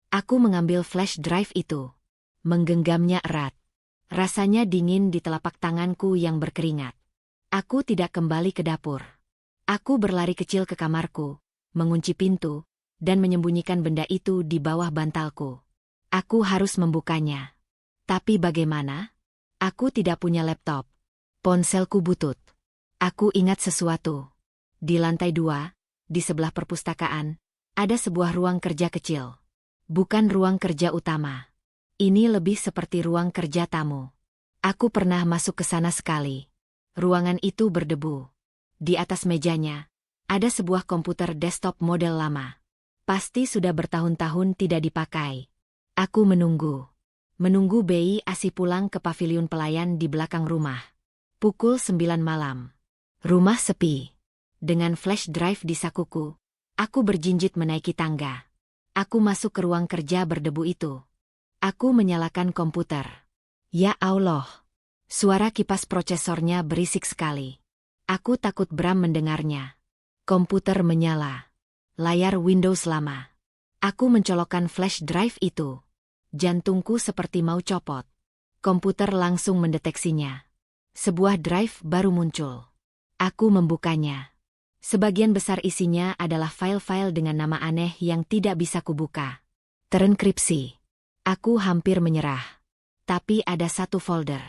Aku mengambil flash drive itu. Menggenggamnya erat. Rasanya dingin di telapak tanganku yang berkeringat. Aku tidak kembali ke dapur. Aku berlari kecil ke kamarku, mengunci pintu, dan menyembunyikan benda itu di bawah bantalku. Aku harus membukanya. Tapi bagaimana? Aku tidak punya laptop. Ponselku butut. Aku ingat sesuatu. Di lantai 2, di sebelah perpustakaan, ada sebuah ruang kerja kecil. Bukan ruang kerja utama. Ini lebih seperti ruang kerja tamu. Aku pernah masuk ke sana sekali. Ruangan itu berdebu. Di atas mejanya, ada sebuah komputer desktop model lama. Pasti sudah bertahun-tahun tidak dipakai. Aku menunggu. Menunggu Bei Asi pulang ke paviliun pelayan di belakang rumah. Pukul 9 malam. Rumah sepi. Dengan flash drive di sakuku, aku berjinjit menaiki tangga. Aku masuk ke ruang kerja berdebu itu. Aku menyalakan komputer. Ya Allah. Suara kipas prosesornya berisik sekali. Aku takut Bram mendengarnya. Komputer menyala. Layar Windows lama. Aku mencolokkan flash drive itu. Jantungku seperti mau copot. Komputer langsung mendeteksinya. Sebuah drive baru muncul. Aku membukanya. Sebagian besar isinya adalah file-file dengan nama aneh yang tidak bisa kubuka. Terenkripsi. Aku hampir menyerah. Tapi ada satu folder.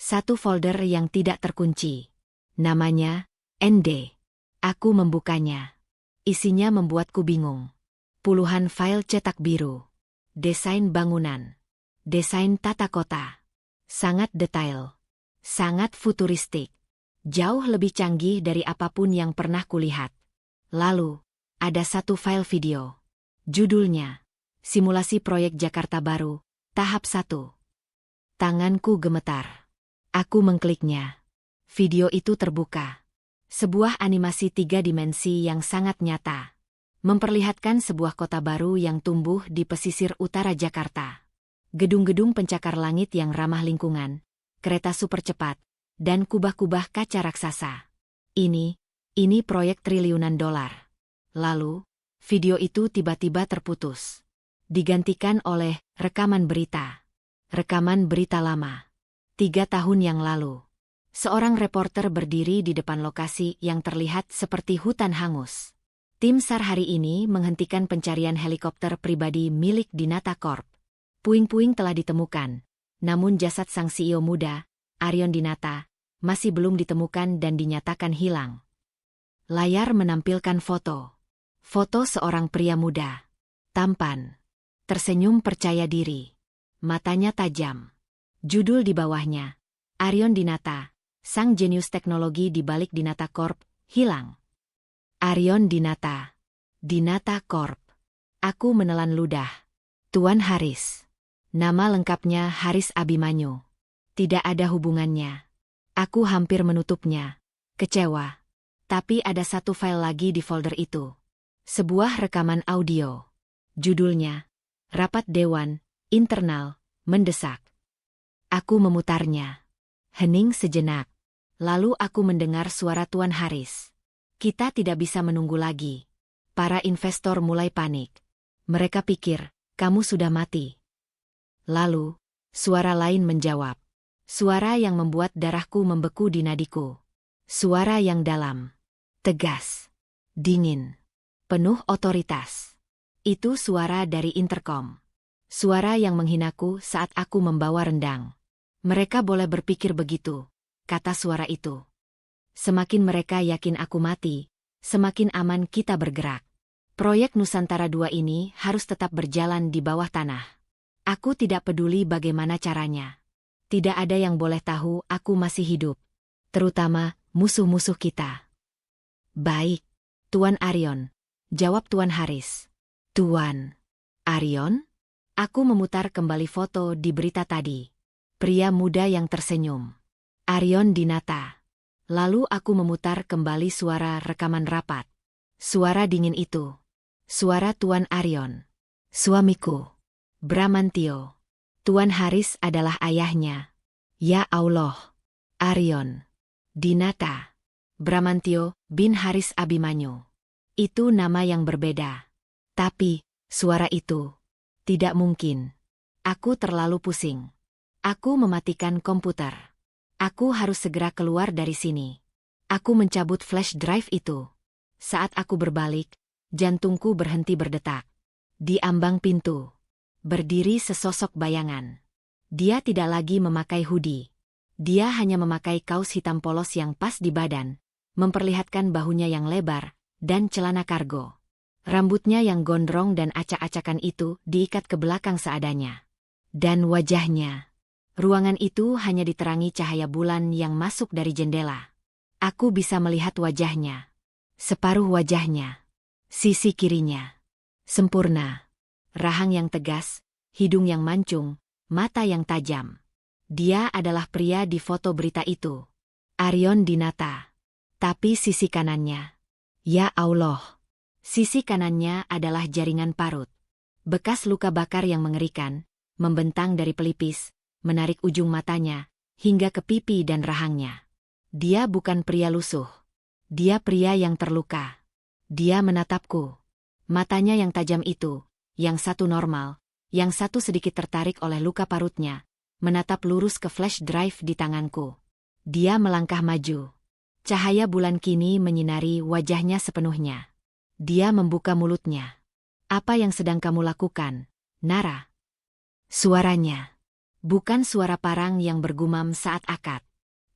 Satu folder yang tidak terkunci. Namanya ND. Aku membukanya. Isinya membuatku bingung. Puluhan file cetak biru. Desain bangunan. Desain tata kota. Sangat detail. Sangat futuristik. Jauh lebih canggih dari apapun yang pernah kulihat. Lalu, ada satu file video. Judulnya, Simulasi Proyek Jakarta Baru, Tahap 1. Tanganku gemetar. Aku mengkliknya. Video itu terbuka. Sebuah animasi 3 dimensi yang sangat nyata. Memperlihatkan sebuah kota baru yang tumbuh di pesisir utara Jakarta. Gedung-gedung pencakar langit yang ramah lingkungan, kereta super cepat, dan kubah-kubah kaca raksasa. Ini proyek triliunan dolar. Lalu, video itu tiba-tiba terputus. Digantikan oleh rekaman berita. Rekaman berita lama. 3 tahun yang lalu. Seorang reporter berdiri di depan lokasi yang terlihat seperti hutan hangus. Tim SAR hari ini menghentikan pencarian helikopter pribadi milik Dinata Corp. Puing-puing telah ditemukan, namun jasad sang CEO muda, Aryon Dinata, masih belum ditemukan dan dinyatakan hilang. Layar menampilkan foto. Foto seorang pria muda. Tampan. Tersenyum percaya diri. Matanya tajam. Judul di bawahnya, Aryon Dinata, sang jenius teknologi di balik Dinata Corp, hilang. Aryon Dinata. Dinata Corp. Aku menelan ludah. Tuan Haris. Nama lengkapnya Haris Abimanyu. Tidak ada hubungannya. Aku hampir menutupnya. Kecewa. Tapi ada satu file lagi di folder itu. Sebuah rekaman audio. Judulnya, Rapat Dewan Internal Mendesak. Aku memutarnya. Hening sejenak. Lalu aku mendengar suara Tuan Haris. Kita tidak bisa menunggu lagi. Para investor mulai panik. Mereka pikir, kamu sudah mati. Lalu, suara lain menjawab. Suara yang membuat darahku membeku di nadiku. Suara yang dalam. Tegas. Dingin. Penuh otoritas. Itu suara dari interkom. Suara yang menghinaku saat aku membawa rendang. Mereka boleh berpikir begitu. kata suara itu. Semakin mereka yakin aku mati, semakin aman kita bergerak. Proyek Nusantara II ini harus tetap berjalan di bawah tanah. Aku tidak peduli bagaimana caranya. Tidak ada yang boleh tahu aku masih hidup. Terutama musuh-musuh kita. Baik, Tuan Arion, jawab Tuan Haris. Tuan Arion? Aku memutar kembali foto di berita tadi. Pria muda yang tersenyum. Arion Dinata. Lalu aku memutar kembali suara rekaman rapat. Suara dingin itu. Suara Tuan Arion. Suamiku. Bramantio. Tuan Haris adalah ayahnya. Ya Allah. Arion Dinata. Bramantio bin Haris Abimanyu. Itu nama yang berbeda. Tapi, suara itu. Tidak mungkin. Aku terlalu pusing. Aku mematikan komputer. Aku harus segera keluar dari sini. Aku mencabut flash drive itu. Saat aku berbalik, jantungku berhenti berdetak. Di ambang pintu berdiri sesosok bayangan. Dia tidak lagi memakai hoodie. Dia hanya memakai kaos hitam polos yang pas di badan, memperlihatkan bahunya yang lebar, dan celana kargo. Rambutnya yang gondrong dan acak-acakan itu diikat ke belakang seadanya. Dan wajahnya. Ruangan itu hanya diterangi cahaya bulan yang masuk dari jendela. Aku bisa melihat wajahnya. Separuh wajahnya. Sisi kirinya. Sempurna. Rahang yang tegas, hidung yang mancung, mata yang tajam. Dia adalah pria di foto berita itu. Arion Dinata. Tapi sisi kanannya. Ya Allah. Sisi kanannya adalah jaringan parut. Bekas luka bakar yang mengerikan, membentang dari pelipis, menarik ujung matanya, hingga ke pipi dan rahangnya. Dia bukan pria lusuh. Dia pria yang terluka. Dia menatapku. Matanya yang tajam itu, yang satu normal, yang satu sedikit tertarik oleh luka parutnya, menatap lurus ke flash drive di tanganku. Dia melangkah maju. Cahaya bulan kini menyinari wajahnya sepenuhnya. Dia membuka mulutnya. Apa yang sedang kamu lakukan, Nara? Suaranya. Bukan suara parang yang bergumam saat akad.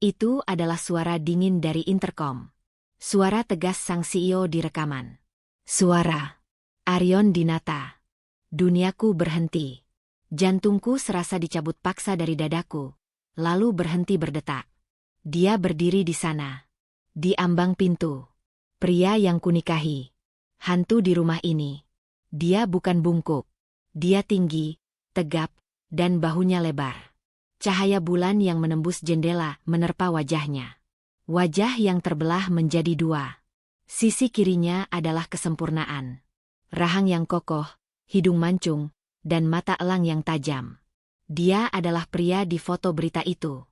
Itu adalah suara dingin dari intercom. Suara tegas sang CEO di rekaman. Suara Arion Dinata. Duniaku berhenti. Jantungku serasa dicabut paksa dari dadaku, lalu berhenti berdetak. Dia berdiri di sana. Di ambang pintu. Pria yang kunikahi. Hantu di rumah ini. Dia bukan bungkuk. Dia tinggi, tegap, dan bahunya lebar. Cahaya bulan yang menembus jendela menerpa wajahnya. Wajah yang terbelah menjadi dua. Sisi kirinya adalah kesempurnaan. Rahang yang kokoh, hidung mancung, dan mata elang yang tajam. Dia adalah pria di foto berita itu.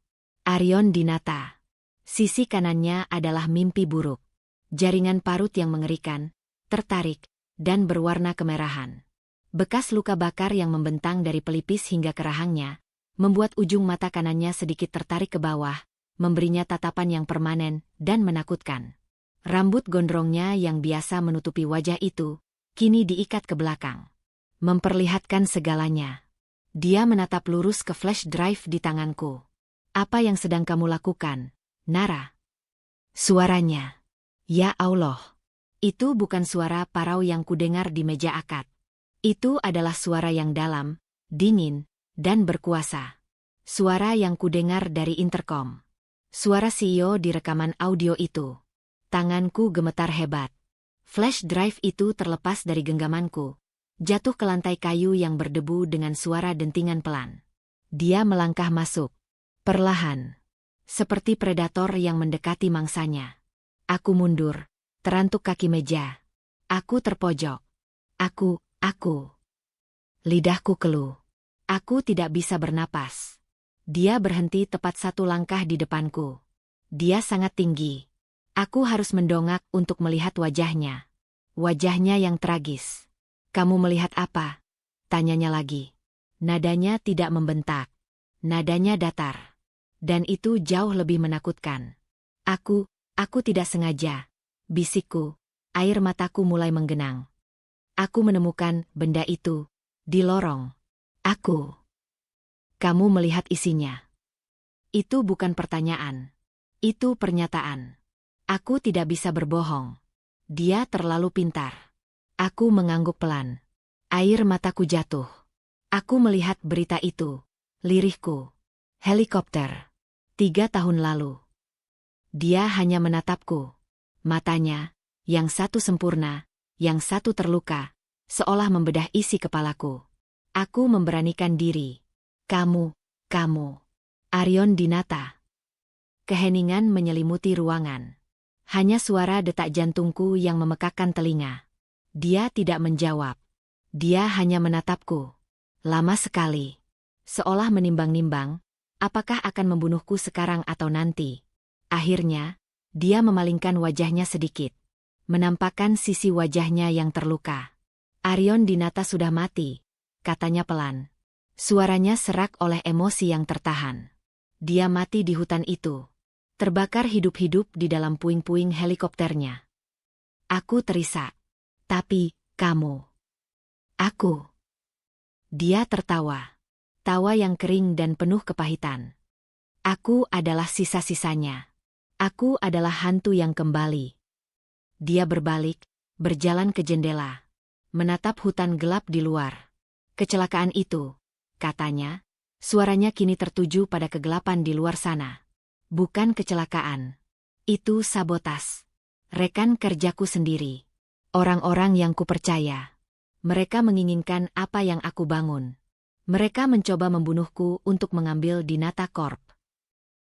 Arion Dinata. Sisi kanannya adalah mimpi buruk. Jaringan parut yang mengerikan, tertarik, dan berwarna kemerahan. Bekas luka bakar yang membentang dari pelipis hingga ke rahangnya, membuat ujung mata kanannya sedikit tertarik ke bawah, memberinya tatapan yang permanen dan menakutkan. Rambut gondrongnya yang biasa menutupi wajah itu, kini diikat ke belakang. Memperlihatkan segalanya. Dia menatap lurus ke flash drive di tanganku. Apa yang sedang kamu lakukan, Nara? Suaranya. Ya Allah. Itu bukan suara parau yang kudengar di meja akad. Itu adalah suara yang dalam, dingin, dan berkuasa. Suara yang kudengar dari intercom. Suara CEO di rekaman audio itu. Tanganku gemetar hebat. Flash drive itu terlepas dari genggamanku, jatuh ke lantai kayu yang berdebu dengan suara dentingan pelan. Dia melangkah masuk. Perlahan. Seperti predator yang mendekati mangsanya. Aku mundur, terantuk kaki meja. Aku terpojok. Aku. Lidahku keluh. Aku tidak bisa bernapas. Dia berhenti tepat satu langkah di depanku. Dia sangat tinggi. Aku harus mendongak untuk melihat wajahnya. Wajahnya yang tragis. Kamu melihat apa? Tanyanya lagi. Nadanya tidak membentak. Nadanya datar. Dan itu jauh lebih menakutkan. Aku tidak sengaja. Bisikku. Air mataku mulai menggenang. Aku menemukan benda itu di lorong. Kamu melihat isinya. Itu bukan pertanyaan. Itu pernyataan. Aku tidak bisa berbohong. Dia terlalu pintar. Aku mengangguk pelan. Air mataku jatuh. Aku melihat berita itu. Lirihku. Helikopter. 3 tahun lalu. Dia hanya menatapku. Matanya, yang satu sempurna, yang satu terluka, seolah membedah isi kepalaku. Aku memberanikan diri. Kamu. Arion Dinata. Keheningan menyelimuti ruangan. Hanya suara detak jantungku yang memekakkan telinga. Dia tidak menjawab. Dia hanya menatapku. Lama sekali. Seolah menimbang-nimbang, apakah akan membunuhku sekarang atau nanti. Akhirnya, dia memalingkan wajahnya sedikit. Menampakkan sisi wajahnya yang terluka. Arion Dinata sudah mati, katanya pelan. Suaranya serak oleh emosi yang tertahan. Dia mati di hutan itu. Terbakar hidup-hidup di dalam puing-puing helikopternya. Aku terisak. Tapi, kamu. Aku. Dia tertawa. Tawa yang kering dan penuh kepahitan. Aku adalah sisa-sisanya. Aku adalah hantu yang kembali. Dia berbalik, berjalan ke jendela. Menatap hutan gelap di luar. Kecelakaan itu, katanya, suaranya kini tertuju pada kegelapan di luar sana. Bukan kecelakaan. Itu sabotas. Rekan kerjaku sendiri. Orang-orang yang kupercaya. Mereka menginginkan apa yang aku bangun. Mereka mencoba membunuhku untuk mengambil Dinata Corp.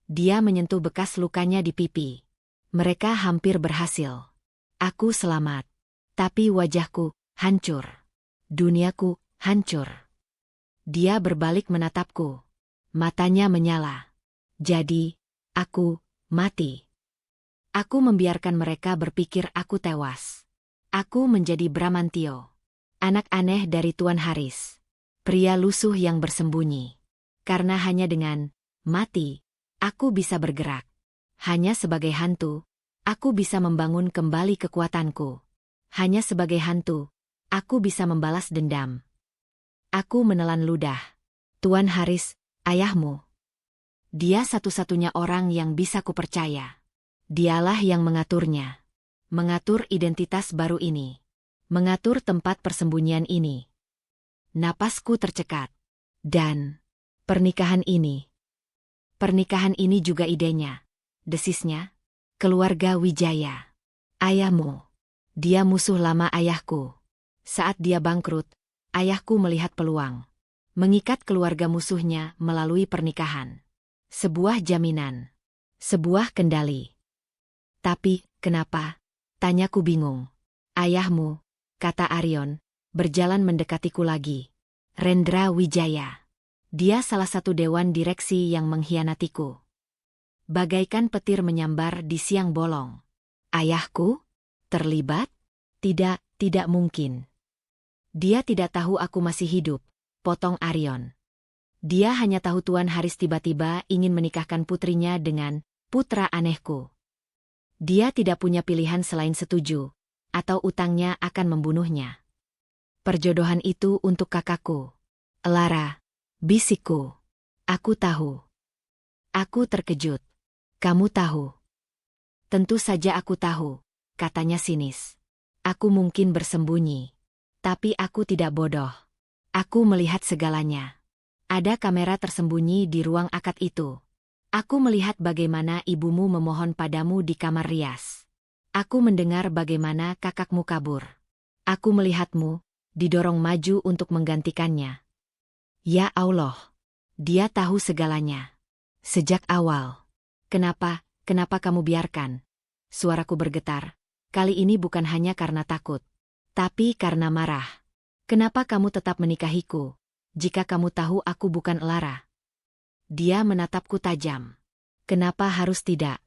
Dia menyentuh bekas lukanya di pipi. Mereka hampir berhasil. Aku selamat. Tapi wajahku hancur. Duniaku hancur. Dia berbalik menatapku. Matanya menyala. Jadi, aku mati. Aku membiarkan mereka berpikir aku tewas. Aku menjadi Bramantio. Anak aneh dari Tuan Haris. Pria lusuh yang bersembunyi. Karena hanya dengan mati, aku bisa bergerak. Hanya sebagai hantu, aku bisa membangun kembali kekuatanku. Hanya sebagai hantu, aku bisa membalas dendam. Aku menelan ludah. Tuan Haris, ayahmu. Dia satu-satunya orang yang bisa kupercaya. Dialah yang mengaturnya. Mengatur identitas baru ini. Mengatur tempat persembunyian ini. Napasku tercekat. Dan pernikahan ini. Pernikahan ini juga idenya. Desisnya. Keluarga Wijaya. Ayahmu. Dia musuh lama ayahku. Saat dia bangkrut, ayahku melihat peluang. Mengikat keluarga musuhnya melalui pernikahan. Sebuah jaminan. Sebuah kendali. Tapi, kenapa? Tanyaku bingung. Ayahmu, kata Arion, berjalan mendekatiku lagi. Rendra Wijaya. Dia salah satu dewan direksi yang mengkhianatiku. Bagaikan petir menyambar di siang bolong. Ayahku? Terlibat? Tidak mungkin. Dia tidak tahu aku masih hidup, potong Arion. Dia hanya tahu Tuan Haris tiba-tiba ingin menikahkan putrinya dengan putra anehku. Dia tidak punya pilihan selain setuju, atau utangnya akan membunuhnya. Perjodohan itu untuk kakakku. Lara, bisikku. Aku tahu. Aku terkejut. Kamu tahu. Tentu saja aku tahu, katanya sinis. Aku mungkin bersembunyi. Tapi aku tidak bodoh. Aku melihat segalanya. Ada kamera tersembunyi di ruang akad itu. Aku melihat bagaimana ibumu memohon padamu di kamar rias. Aku mendengar bagaimana kakakmu kabur. Aku melihatmu, didorong maju untuk menggantikannya. Ya Allah. Dia tahu segalanya. Sejak awal. Kenapa kamu biarkan? Suaraku bergetar. Kali ini bukan hanya karena takut. Tapi karena marah. Kenapa kamu tetap menikahiku, jika kamu tahu aku bukan Lara? Dia menatapku tajam. Kenapa harus tidak?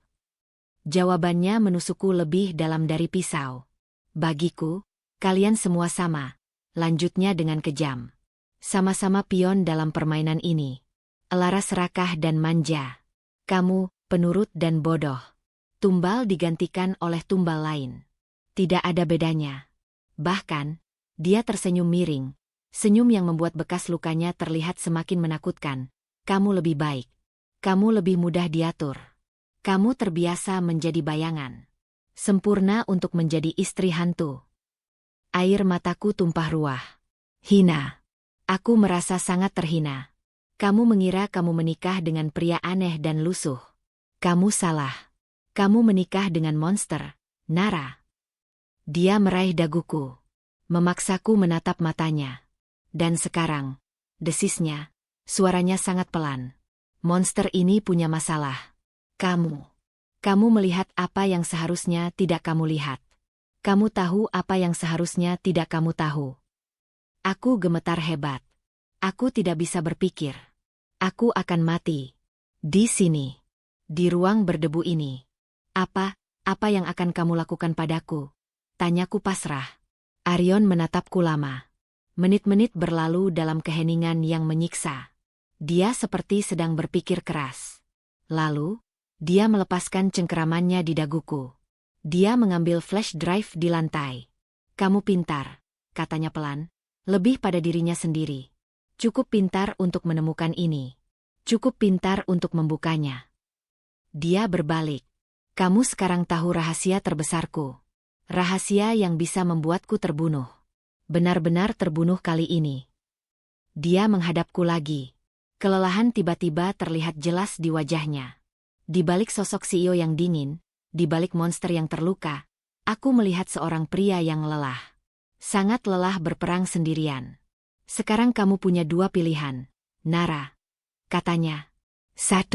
Jawabannya menusukku lebih dalam dari pisau. Bagiku, kalian semua sama. Lanjutnya dengan kejam. Sama-sama pion dalam permainan ini. Lara serakah dan manja. Kamu, penurut dan bodoh. Tumbal digantikan oleh tumbal lain. Tidak ada bedanya. Bahkan, dia tersenyum miring. Senyum yang membuat bekas lukanya terlihat semakin menakutkan. Kamu lebih baik. Kamu lebih mudah diatur. Kamu terbiasa menjadi bayangan. Sempurna untuk menjadi istri hantu. Air mataku tumpah ruah. Hina. Aku merasa sangat terhina. Kamu mengira kamu menikah dengan pria aneh dan lusuh. Kamu salah. Kamu menikah dengan monster, Nara. Dia meraih daguku. Memaksaku menatap matanya. Dan sekarang, desisnya, suaranya sangat pelan. Monster ini punya masalah. Kamu. Kamu melihat apa yang seharusnya tidak kamu lihat. Kamu tahu apa yang seharusnya tidak kamu tahu. Aku gemetar hebat. Aku tidak bisa berpikir. Aku akan mati. Di sini. Di ruang berdebu ini. Apa yang akan kamu lakukan padaku? Tanyaku pasrah. Arion menatapku lama. Menit-menit berlalu dalam keheningan yang menyiksa. Dia seperti sedang berpikir keras. Lalu, dia melepaskan cengkeramannya di daguku. Dia mengambil flash drive di lantai. Kamu pintar, katanya pelan, lebih pada dirinya sendiri. Cukup pintar untuk menemukan ini. Cukup pintar untuk membukanya. Dia berbalik. Kamu sekarang tahu rahasia terbesarku. Rahasia yang bisa membuatku terbunuh. Benar-benar terbunuh kali ini. Dia menghadapku lagi. Kelelahan tiba-tiba terlihat jelas di wajahnya. Di balik sosok CEO yang dingin, di balik monster yang terluka, aku melihat seorang pria yang lelah. Sangat lelah berperang sendirian. Sekarang kamu punya dua pilihan, Nara. Katanya. 1.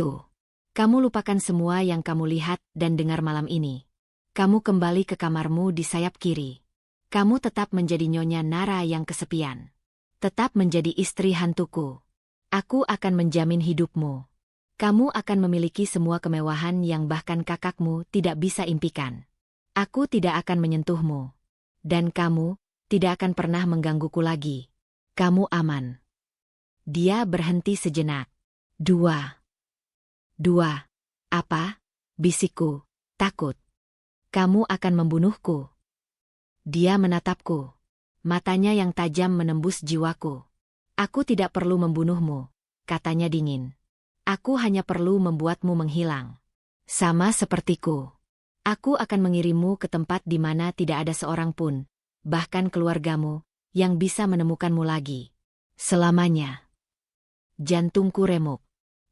Kamu lupakan semua yang kamu lihat dan dengar malam ini. Kamu kembali ke kamarmu di sayap kiri. Kamu tetap menjadi Nyonya Nara yang kesepian. Tetap menjadi istri hantuku. Aku akan menjamin hidupmu. Kamu akan memiliki semua kemewahan yang bahkan kakakmu tidak bisa impikan. Aku tidak akan menyentuhmu. Dan kamu tidak akan pernah menggangguku lagi. Kamu aman. Dia berhenti sejenak. 2. Apa? Bisikku. Takut. Kamu akan membunuhku. Dia menatapku. Matanya yang tajam menembus jiwaku. Aku tidak perlu membunuhmu, katanya dingin. Aku hanya perlu membuatmu menghilang. Sama sepertiku. Aku akan mengirimmu ke tempat di mana tidak ada seorang pun, bahkan keluargamu, yang bisa menemukanmu lagi. Selamanya. Jantungku remuk.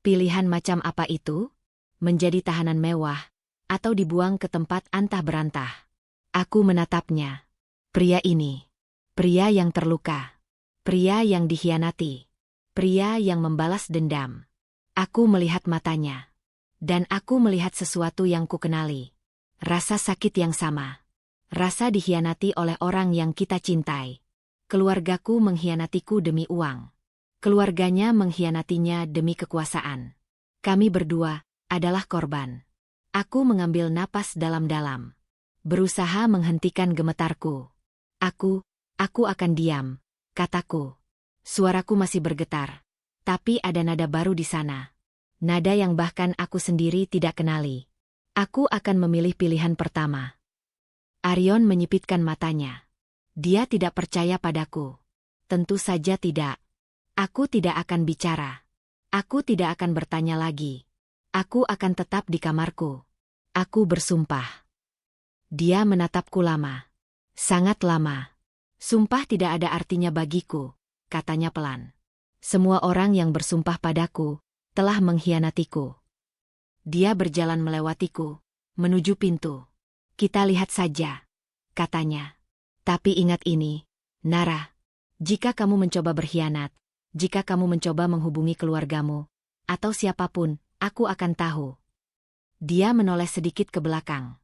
Pilihan macam apa itu? Menjadi tahanan mewah, atau dibuang ke tempat antah berantah? Aku menatapnya. Pria ini. Pria yang terluka. Pria yang dikhianati. Pria yang membalas dendam. Aku melihat matanya. Dan aku melihat sesuatu yang kukenali. Rasa sakit yang sama. Rasa dikhianati oleh orang yang kita cintai. Keluargaku mengkhianatiku demi uang. Keluarganya mengkhianatinya demi kekuasaan. Kami berdua adalah korban. Aku mengambil napas dalam-dalam. Berusaha menghentikan gemetarku. Aku akan diam, kataku. Suaraku masih bergetar. Tapi ada nada baru di sana. Nada yang bahkan aku sendiri tidak kenali. Aku akan memilih pilihan pertama. Arion menyipitkan matanya. Dia tidak percaya padaku. Tentu saja tidak. Aku tidak akan bicara. Aku tidak akan bertanya lagi. Aku akan tetap di kamarku. Aku bersumpah. Dia menatapku lama. Sangat lama. Sumpah tidak ada artinya bagiku, katanya pelan. Semua orang yang bersumpah padaku telah mengkhianatiku. Dia berjalan melewatiku, menuju pintu. Kita lihat saja, katanya. Tapi ingat ini, Nara. Jika kamu mencoba berkhianat, jika kamu mencoba menghubungi keluargamu, atau siapapun, aku akan tahu. Dia menoleh sedikit ke belakang.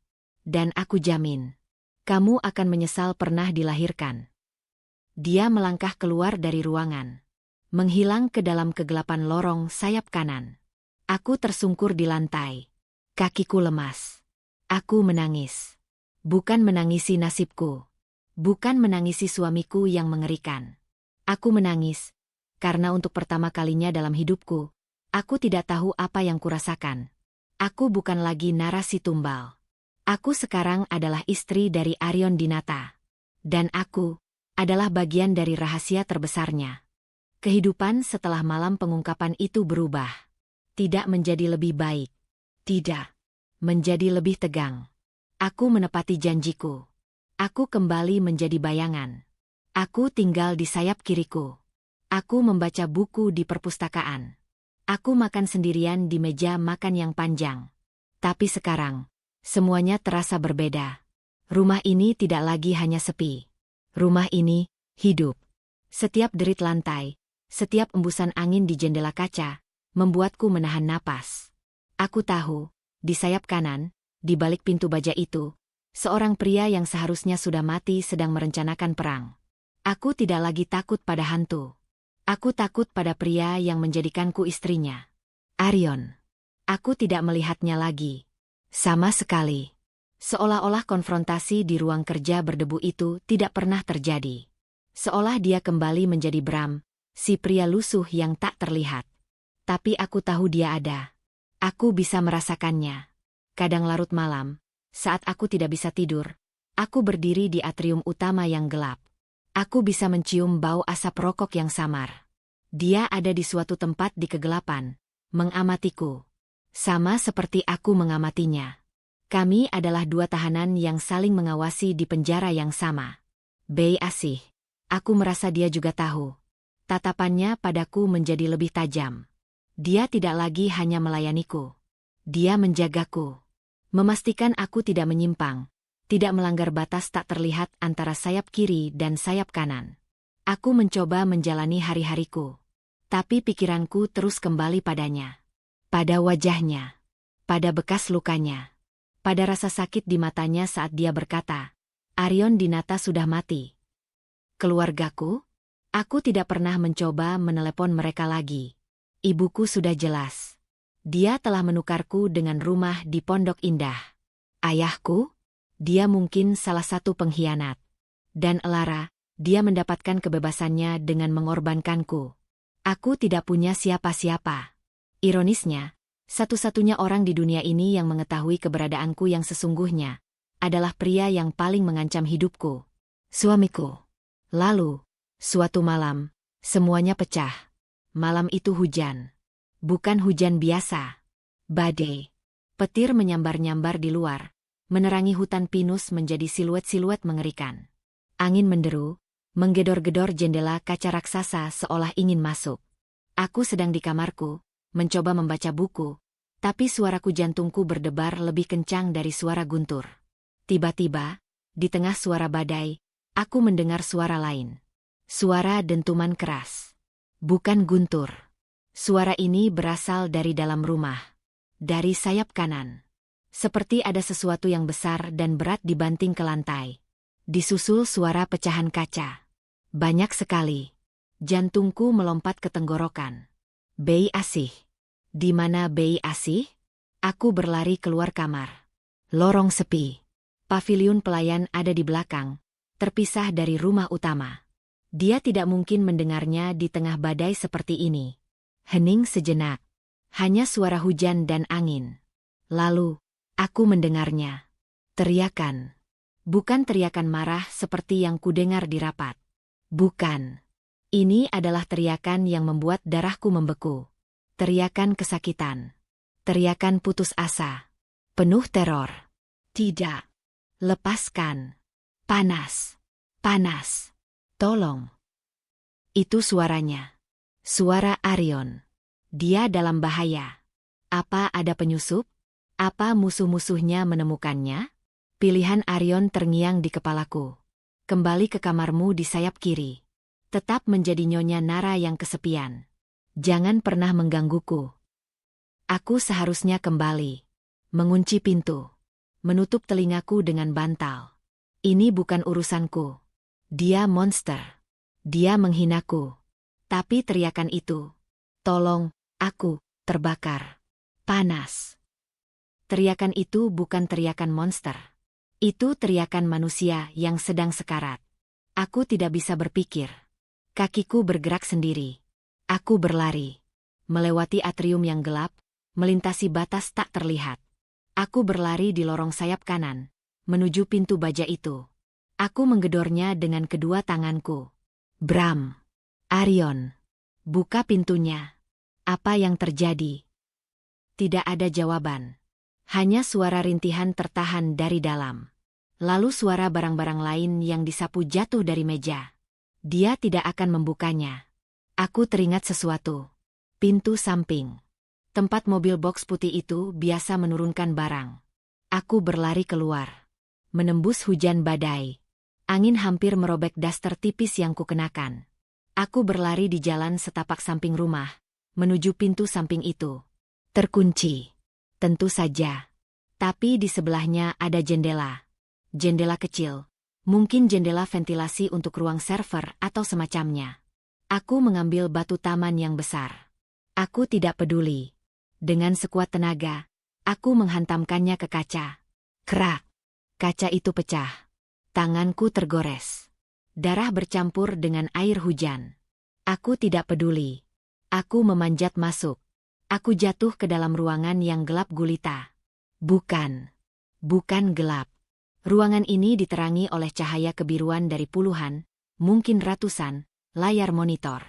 Dan aku jamin, kamu akan menyesal pernah dilahirkan. Dia melangkah keluar dari ruangan. Menghilang ke dalam kegelapan lorong sayap kanan. Aku tersungkur di lantai. Kakiku lemas. Aku menangis. Bukan menangisi nasibku. Bukan menangisi suamiku yang mengerikan. Aku menangis, karena untuk pertama kalinya dalam hidupku, aku tidak tahu apa yang kurasakan. Aku bukan lagi Nara si tumbal. Aku sekarang adalah istri dari Arion Dinata. Dan aku adalah bagian dari rahasia terbesarnya. Kehidupan setelah malam pengungkapan itu berubah. Tidak menjadi lebih baik. Tidak. menjadi lebih tegang. Aku menepati janjiku. Aku kembali menjadi bayangan. Aku tinggal di sayap kiriku. Aku membaca buku di perpustakaan. Aku makan sendirian di meja makan yang panjang. Tapi sekarang, semuanya terasa berbeda. Rumah ini tidak lagi hanya sepi. Rumah ini hidup. Setiap derit lantai, setiap embusan angin di jendela kaca, membuatku menahan napas. Aku tahu, di sayap kanan, di balik pintu baja itu, seorang pria yang seharusnya sudah mati sedang merencanakan perang. Aku tidak lagi takut pada hantu. Aku takut pada pria yang menjadikanku istrinya. Arion. Aku tidak melihatnya lagi. Sama sekali. Seolah-olah konfrontasi di ruang kerja berdebu itu tidak pernah terjadi. Seolah dia kembali menjadi Bram, si pria lusuh yang tak terlihat. Tapi aku tahu dia ada. Aku bisa merasakannya. Kadang larut malam, saat aku tidak bisa tidur, aku berdiri di atrium utama yang gelap. Aku bisa mencium bau asap rokok yang samar. Dia ada di suatu tempat di kegelapan, mengamatiku. Sama seperti aku mengamatinya. Kami adalah dua tahanan yang saling mengawasi di penjara yang sama. Bei Asih. Aku merasa dia juga tahu. Tatapannya padaku menjadi lebih tajam. Dia tidak lagi hanya melayaniku. Dia menjagaku. Memastikan aku tidak menyimpang, tidak melanggar batas tak terlihat antara sayap kiri dan sayap kanan. Aku mencoba menjalani hari-hariku. Tapi pikiranku terus kembali padanya. Pada wajahnya. Pada bekas lukanya. Pada rasa sakit di matanya saat dia berkata, Arion Dinata sudah mati. Keluargaku? Aku tidak pernah mencoba menelepon mereka lagi. Ibuku sudah jelas. Dia telah menukarku dengan rumah di Pondok Indah. Ayahku? Dia mungkin salah satu pengkhianat. Dan Elara, dia mendapatkan kebebasannya dengan mengorbankanku. Aku tidak punya siapa-siapa. Ironisnya, satu-satunya orang di dunia ini yang mengetahui keberadaanku yang sesungguhnya adalah pria yang paling mengancam hidupku. Suamiku. Lalu, suatu malam, semuanya pecah. Malam itu hujan. Bukan hujan biasa. Badai. Petir menyambar-nyambar di luar, menerangi hutan pinus menjadi siluet-siluet mengerikan. Angin menderu, menggedor-gedor jendela kaca raksasa seolah ingin masuk. Aku sedang di kamarku, mencoba membaca buku, tapi suaraku jantungku berdebar lebih kencang dari suara guntur. Tiba-tiba, di tengah suara badai, aku mendengar suara lain. Suara dentuman keras. Bukan guntur. Suara ini berasal dari dalam rumah. Dari sayap kanan. Seperti ada sesuatu yang besar dan berat dibanting ke lantai. Disusul suara pecahan kaca. Banyak sekali. Jantungku melompat ke tenggorokan. Bei Asih. Di mana Bei Asih? Aku berlari keluar kamar. Lorong sepi. Paviliun pelayan ada di belakang, terpisah dari rumah utama. Dia tidak mungkin mendengarnya di tengah badai seperti ini. Hening sejenak. Hanya suara hujan dan angin. Lalu, aku mendengarnya. Teriakan. Bukan teriakan marah seperti yang kudengar di rapat. Bukan. Ini adalah teriakan yang membuat darahku membeku. Teriakan kesakitan. Teriakan putus asa. Penuh teror. Tidak. Lepaskan. Panas. Panas. Tolong. Itu suaranya. Suara Arion. Dia dalam bahaya. Apa ada penyusup? Apa musuh-musuhnya menemukannya? Pilihan Arion terngiang di kepalaku. Kembali ke kamarmu di sayap kiri. Tetap menjadi Nyonya Nara yang kesepian. Jangan pernah menggangguku. Aku seharusnya kembali. Mengunci pintu. Menutup telingaku dengan bantal. Ini bukan urusanku. Dia monster. Dia menghinaku. Tapi teriakan itu. Tolong, aku, terbakar. Panas. Teriakan itu bukan teriakan monster. Itu teriakan manusia yang sedang sekarat. Aku tidak bisa berpikir. Kakiku bergerak sendiri. Aku berlari. Melewati atrium yang gelap, melintasi batas tak terlihat. Aku berlari di lorong sayap kanan, menuju pintu baja itu. Aku menggedornya dengan kedua tanganku. Bram. Arion. Buka pintunya. Apa yang terjadi? Tidak ada jawaban. Hanya suara rintihan tertahan dari dalam. Lalu suara barang-barang lain yang disapu jatuh dari meja. Dia tidak akan membukanya. Aku teringat sesuatu. Pintu samping. Tempat mobil box putih itu biasa menurunkan barang. Aku berlari keluar. Menembus hujan badai. Angin hampir merobek daster tipis yang kukenakan. Aku berlari di jalan setapak samping rumah, menuju pintu samping itu. Terkunci. Tentu saja. Tapi di sebelahnya ada jendela. Jendela kecil. Mungkin jendela ventilasi untuk ruang server atau semacamnya. Aku mengambil batu taman yang besar. Aku tidak peduli. Dengan sekuat tenaga, aku menghantamkannya ke kaca. Krak. Kaca itu pecah. Tanganku tergores. Darah bercampur dengan air hujan. Aku tidak peduli. Aku memanjat masuk. Aku jatuh ke dalam ruangan yang gelap gulita. Bukan gelap. Ruangan ini diterangi oleh cahaya kebiruan dari puluhan, mungkin ratusan, layar monitor.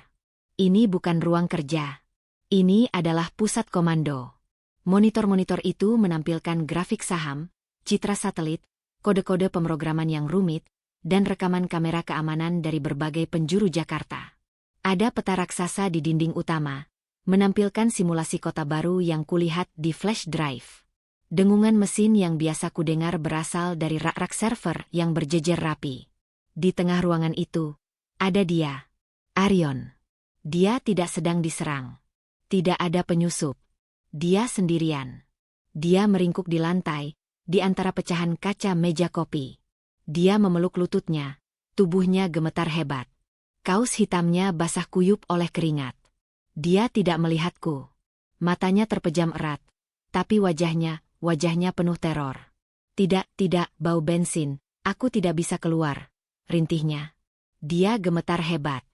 Ini bukan ruang kerja. Ini adalah pusat komando. Monitor-monitor itu menampilkan grafik saham, citra satelit, kode-kode pemrograman yang rumit, dan rekaman kamera keamanan dari berbagai penjuru Jakarta. Ada peta raksasa di dinding utama, menampilkan simulasi kota baru yang kulihat di flash drive. Dengungan mesin yang biasa kudengar berasal dari rak-rak server yang berjejer rapi. Di tengah ruangan itu, ada dia, Arion. Dia tidak sedang diserang. Tidak ada penyusup. Dia sendirian. Dia meringkuk di lantai, di antara pecahan kaca meja kopi. Dia memeluk lututnya, tubuhnya gemetar hebat. Kaus hitamnya basah kuyup oleh keringat. Dia tidak melihatku. Matanya terpejam erat, tapi wajahnya penuh teror. Tidak, bau bensin, aku tidak bisa keluar, rintihnya. Dia gemetar hebat.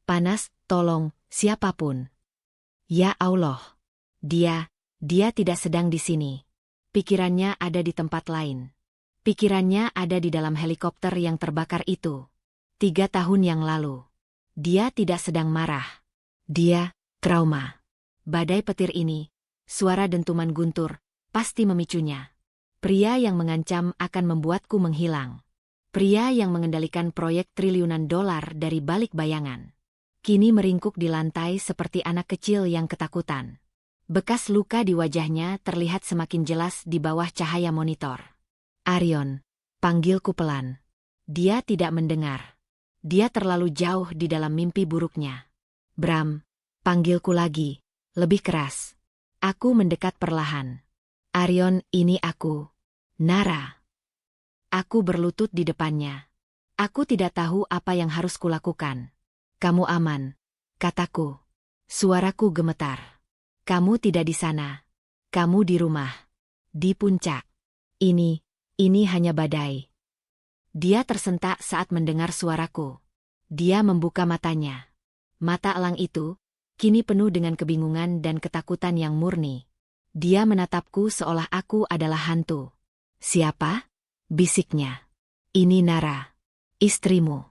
Panas, tolong, siapapun. Ya Allah. Dia tidak sedang di sini. Pikirannya ada di tempat lain. Pikirannya ada di dalam helikopter yang terbakar itu. 3 tahun yang lalu. Dia tidak sedang marah. Dia trauma. Badai petir ini, suara dentuman guntur, pasti memicunya. Pria yang mengancam akan membuatku menghilang. Pria yang mengendalikan proyek triliunan dolar dari balik bayangan. Kini meringkuk di lantai seperti anak kecil yang ketakutan. Bekas luka di wajahnya terlihat semakin jelas di bawah cahaya monitor. Arion, panggilku pelan. Dia tidak mendengar. Dia terlalu jauh di dalam mimpi buruknya. Bram, panggilku lagi, lebih keras. Aku mendekat perlahan. Arion, ini aku. Nara. Aku berlutut di depannya. Aku tidak tahu apa yang harus kulakukan. Kamu aman, kataku. Suaraku gemetar. Kamu tidak di sana. Kamu di rumah. Di puncak. Ini hanya badai. Dia tersentak saat mendengar suaraku. Dia membuka matanya. Mata elang itu, kini penuh dengan kebingungan dan ketakutan yang murni. Dia menatapku seolah aku adalah hantu. Siapa? Bisiknya. Ini Nara. Istrimu.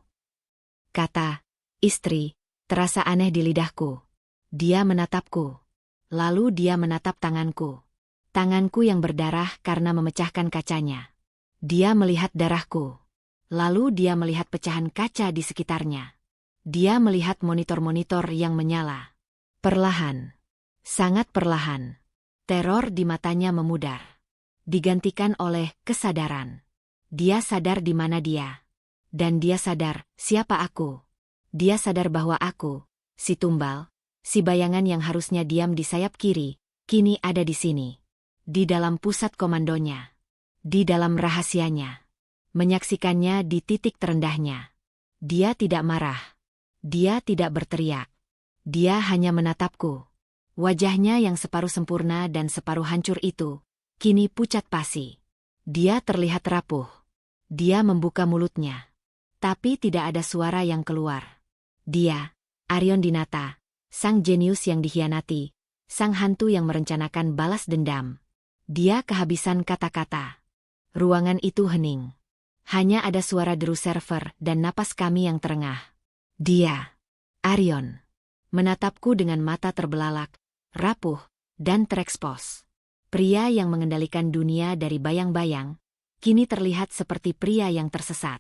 Kata istri, terasa aneh di lidahku. Dia menatapku. Lalu dia menatap tanganku. Tanganku yang berdarah karena memecahkan kacanya. Dia melihat darahku. Lalu dia melihat pecahan kaca di sekitarnya. Dia melihat monitor-monitor yang menyala. Perlahan. Sangat perlahan. Teror di matanya memudar. Digantikan oleh kesadaran. Dia sadar di mana dia. Dan dia sadar siapa aku. Dia sadar bahwa aku, si tumbal, si bayangan yang harusnya diam di sayap kiri, kini ada di sini. Di dalam pusat komandonya. Di dalam rahasianya. Menyaksikannya di titik terendahnya. Dia tidak marah. Dia tidak berteriak. Dia hanya menatapku. Wajahnya yang separuh sempurna dan separuh hancur itu, kini pucat pasi. Dia terlihat rapuh. Dia membuka mulutnya. Tapi tidak ada suara yang keluar. Dia, Arion Dinata, sang jenius yang dikhianati, sang hantu yang merencanakan balas dendam. Dia kehabisan kata-kata. Ruangan itu hening. Hanya ada suara deru server dan napas kami yang terengah. Dia, Arion, menatapku dengan mata terbelalak, rapuh, dan terekspos. Pria yang mengendalikan dunia dari bayang-bayang, kini terlihat seperti pria yang tersesat.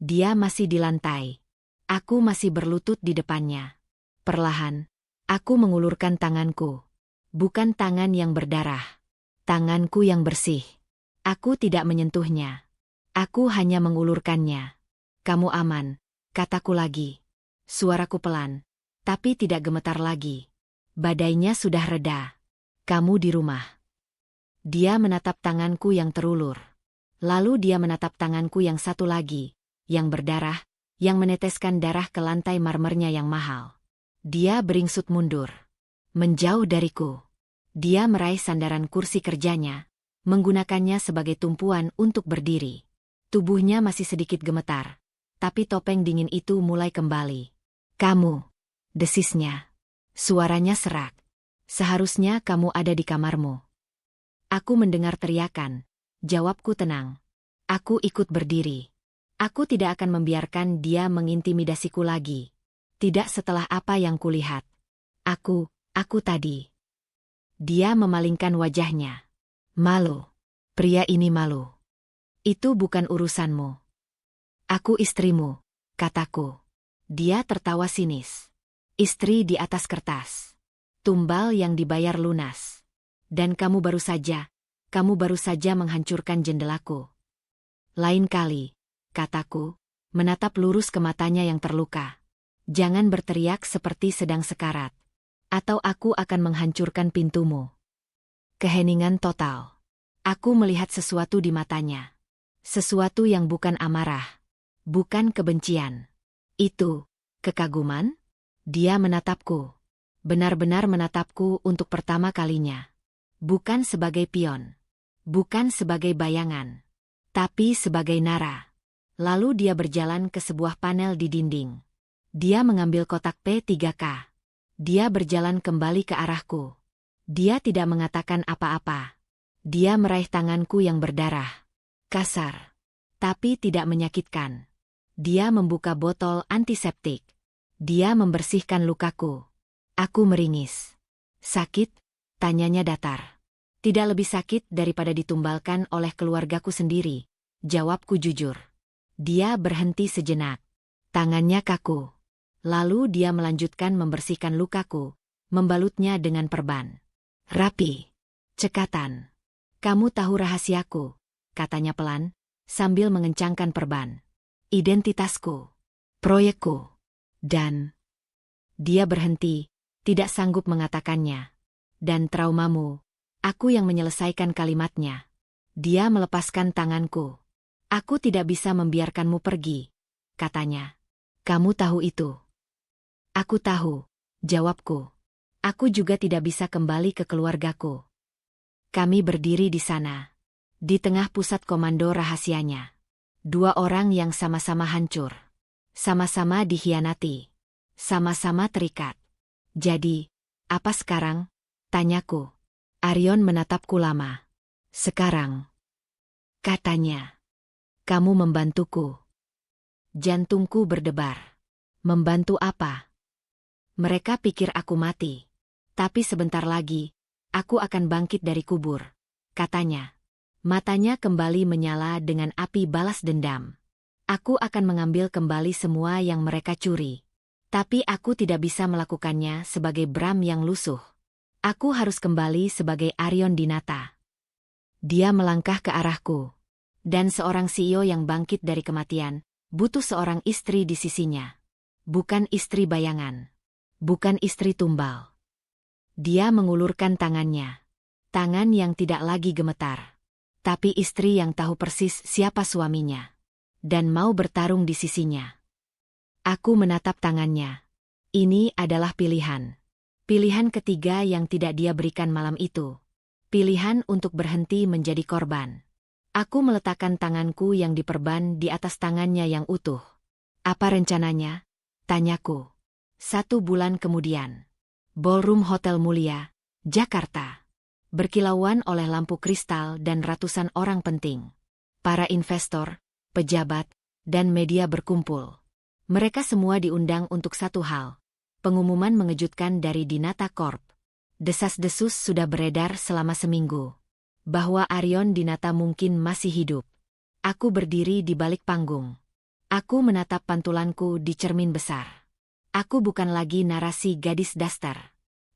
Dia masih di lantai. Aku masih berlutut di depannya. Perlahan, aku mengulurkan tanganku. Bukan tangan yang berdarah. Tanganku yang bersih. Aku tidak menyentuhnya. Aku hanya mengulurkannya. Kamu aman, kataku lagi. Suaraku pelan, tapi tidak gemetar lagi. Badainya sudah reda. Kamu di rumah. Dia menatap tanganku yang terulur. Lalu dia menatap tanganku yang satu lagi, yang berdarah, yang meneteskan darah ke lantai marmernya yang mahal. Dia beringsut mundur. Menjauh dariku. Dia meraih sandaran kursi kerjanya, menggunakannya sebagai tumpuan untuk berdiri. Tubuhnya masih sedikit gemetar, tapi topeng dingin itu mulai kembali. Kamu, desisnya. Suaranya serak. Seharusnya kamu ada di kamarmu. Aku mendengar teriakan. Jawabku tenang. Aku ikut berdiri. Aku tidak akan membiarkan dia mengintimidasiku lagi. Tidak setelah apa yang kulihat. Aku tadi. Dia memalingkan wajahnya. Malu. Pria ini malu. Itu bukan urusanmu. Aku istrimu, kataku. Dia tertawa sinis. Istri di atas kertas. Tumbal yang dibayar lunas. Dan kamu baru saja menghancurkan jendelaku. Lain kali, kataku, menatap lurus ke matanya yang terluka. Jangan berteriak seperti sedang sekarat. Atau aku akan menghancurkan pintumu. Keheningan total. Aku melihat sesuatu di matanya. Sesuatu yang bukan amarah. Bukan kebencian. Itu, kekaguman? Dia menatapku. Benar-benar menatapku untuk pertama kalinya. Bukan sebagai pion. Bukan sebagai bayangan. Tapi sebagai nara. Lalu dia berjalan ke sebuah panel di dinding. Dia mengambil kotak P3K. Dia berjalan kembali ke arahku. Dia tidak mengatakan apa-apa. Dia meraih tanganku yang berdarah. Kasar. Tapi tidak menyakitkan. Dia membuka botol antiseptik. Dia membersihkan lukaku. Aku meringis. Sakit? Tanyanya datar. Tidak lebih sakit daripada ditumbalkan oleh keluargaku sendiri. Jawabku jujur. Dia berhenti sejenak. Tangannya kaku. Lalu dia melanjutkan membersihkan lukaku, membalutnya dengan perban. Rapi. Cekatan. Kamu tahu rahasiaku, katanya pelan, sambil mengencangkan perban. Identitasku. Proyekku. Dan... Dia berhenti, tidak sanggup mengatakannya. Dan traumamu. Aku yang menyelesaikan kalimatnya. Dia melepaskan tanganku. Aku tidak bisa membiarkanmu pergi, katanya. Kamu tahu itu. Aku tahu, jawabku. Aku juga tidak bisa kembali ke keluargaku. Kami berdiri di sana. Di tengah pusat komando rahasianya. Dua orang yang sama-sama hancur. Sama-sama dikhianati. Sama-sama terikat. Jadi, apa sekarang? Tanyaku. Arion menatapku lama. Sekarang. Katanya. Kamu membantuku. Jantungku berdebar. Membantu apa? Mereka pikir aku mati. Tapi sebentar lagi, aku akan bangkit dari kubur. Katanya. Matanya kembali menyala dengan api balas dendam. Aku akan mengambil kembali semua yang mereka curi. Tapi aku tidak bisa melakukannya sebagai Bram yang lusuh. Aku harus kembali sebagai Arion Dinata. Dia melangkah ke arahku. Dan seorang CEO yang bangkit dari kematian, butuh seorang istri di sisinya. Bukan istri bayangan. Bukan istri tumbal. Dia mengulurkan tangannya. Tangan yang tidak lagi gemetar. Tapi istri yang tahu persis siapa suaminya. Dan mau bertarung di sisinya. Aku menatap tangannya. Ini adalah pilihan. Pilihan ketiga yang tidak dia berikan malam itu. Pilihan untuk berhenti menjadi korban. Aku meletakkan tanganku yang diperban di atas tangannya yang utuh. Apa rencananya? Tanyaku. 1 bulan kemudian. Ballroom Hotel Mulia, Jakarta. Berkilauan oleh lampu kristal dan ratusan orang penting. Para investor, pejabat, dan media berkumpul. Mereka semua diundang untuk satu hal. Pengumuman mengejutkan dari Dinata Corp. Desas-desus sudah beredar selama seminggu. bahwa Aryon Dinata mungkin masih hidup. Aku berdiri di balik panggung. Aku menatap pantulanku di cermin besar. Aku bukan lagi narasi gadis daster.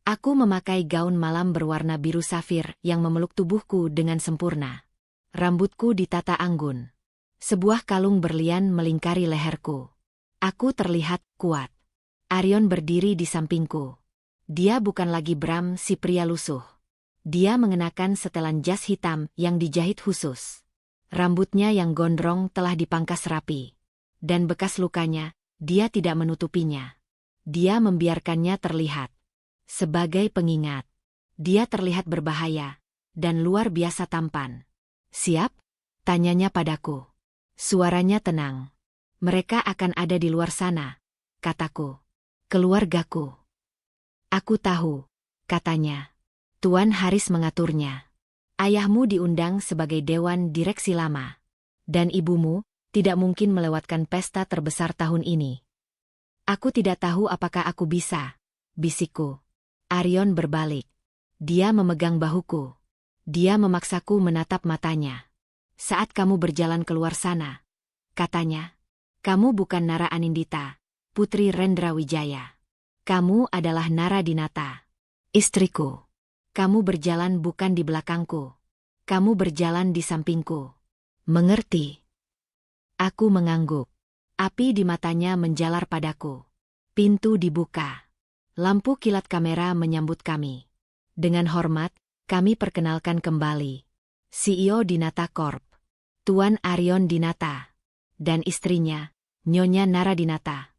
Aku memakai gaun malam berwarna biru safir yang memeluk tubuhku dengan sempurna. Rambutku ditata anggun. Sebuah kalung berlian melingkari leherku. Aku terlihat kuat. Aryon berdiri di sampingku. Dia bukan lagi Bram si pria lusuh. Dia mengenakan setelan jas hitam yang dijahit khusus. Rambutnya yang gondrong telah dipangkas rapi. Dan bekas lukanya, dia tidak menutupinya. Dia membiarkannya terlihat. Sebagai pengingat, dia terlihat berbahaya dan luar biasa tampan. "Siap?" tanyanya padaku. Suaranya tenang. "Mereka akan ada di luar sana," kataku. "Keluargaku." "Aku tahu," katanya. "Tuan Haris mengaturnya. Ayahmu diundang sebagai dewan direksi lama. Dan ibumu tidak mungkin melewatkan pesta terbesar tahun ini." "Aku tidak tahu apakah aku bisa," bisikku. Aryon berbalik. Dia memegang bahuku. Dia memaksaku menatap matanya. "Saat kamu berjalan keluar sana," katanya, "kamu bukan Nara Anindita, Putri Rendra Wijaya. Kamu adalah Nara Dinata, istriku. Kamu berjalan bukan di belakangku. Kamu berjalan di sampingku. Mengerti?" Aku mengangguk. Api di matanya menjalar padaku. Pintu dibuka. Lampu kilat kamera menyambut kami. Dengan hormat, kami perkenalkan kembali. CEO Dinata Corp, Tuan Aryon Dinata, dan istrinya, Nyonya Nara Dinata.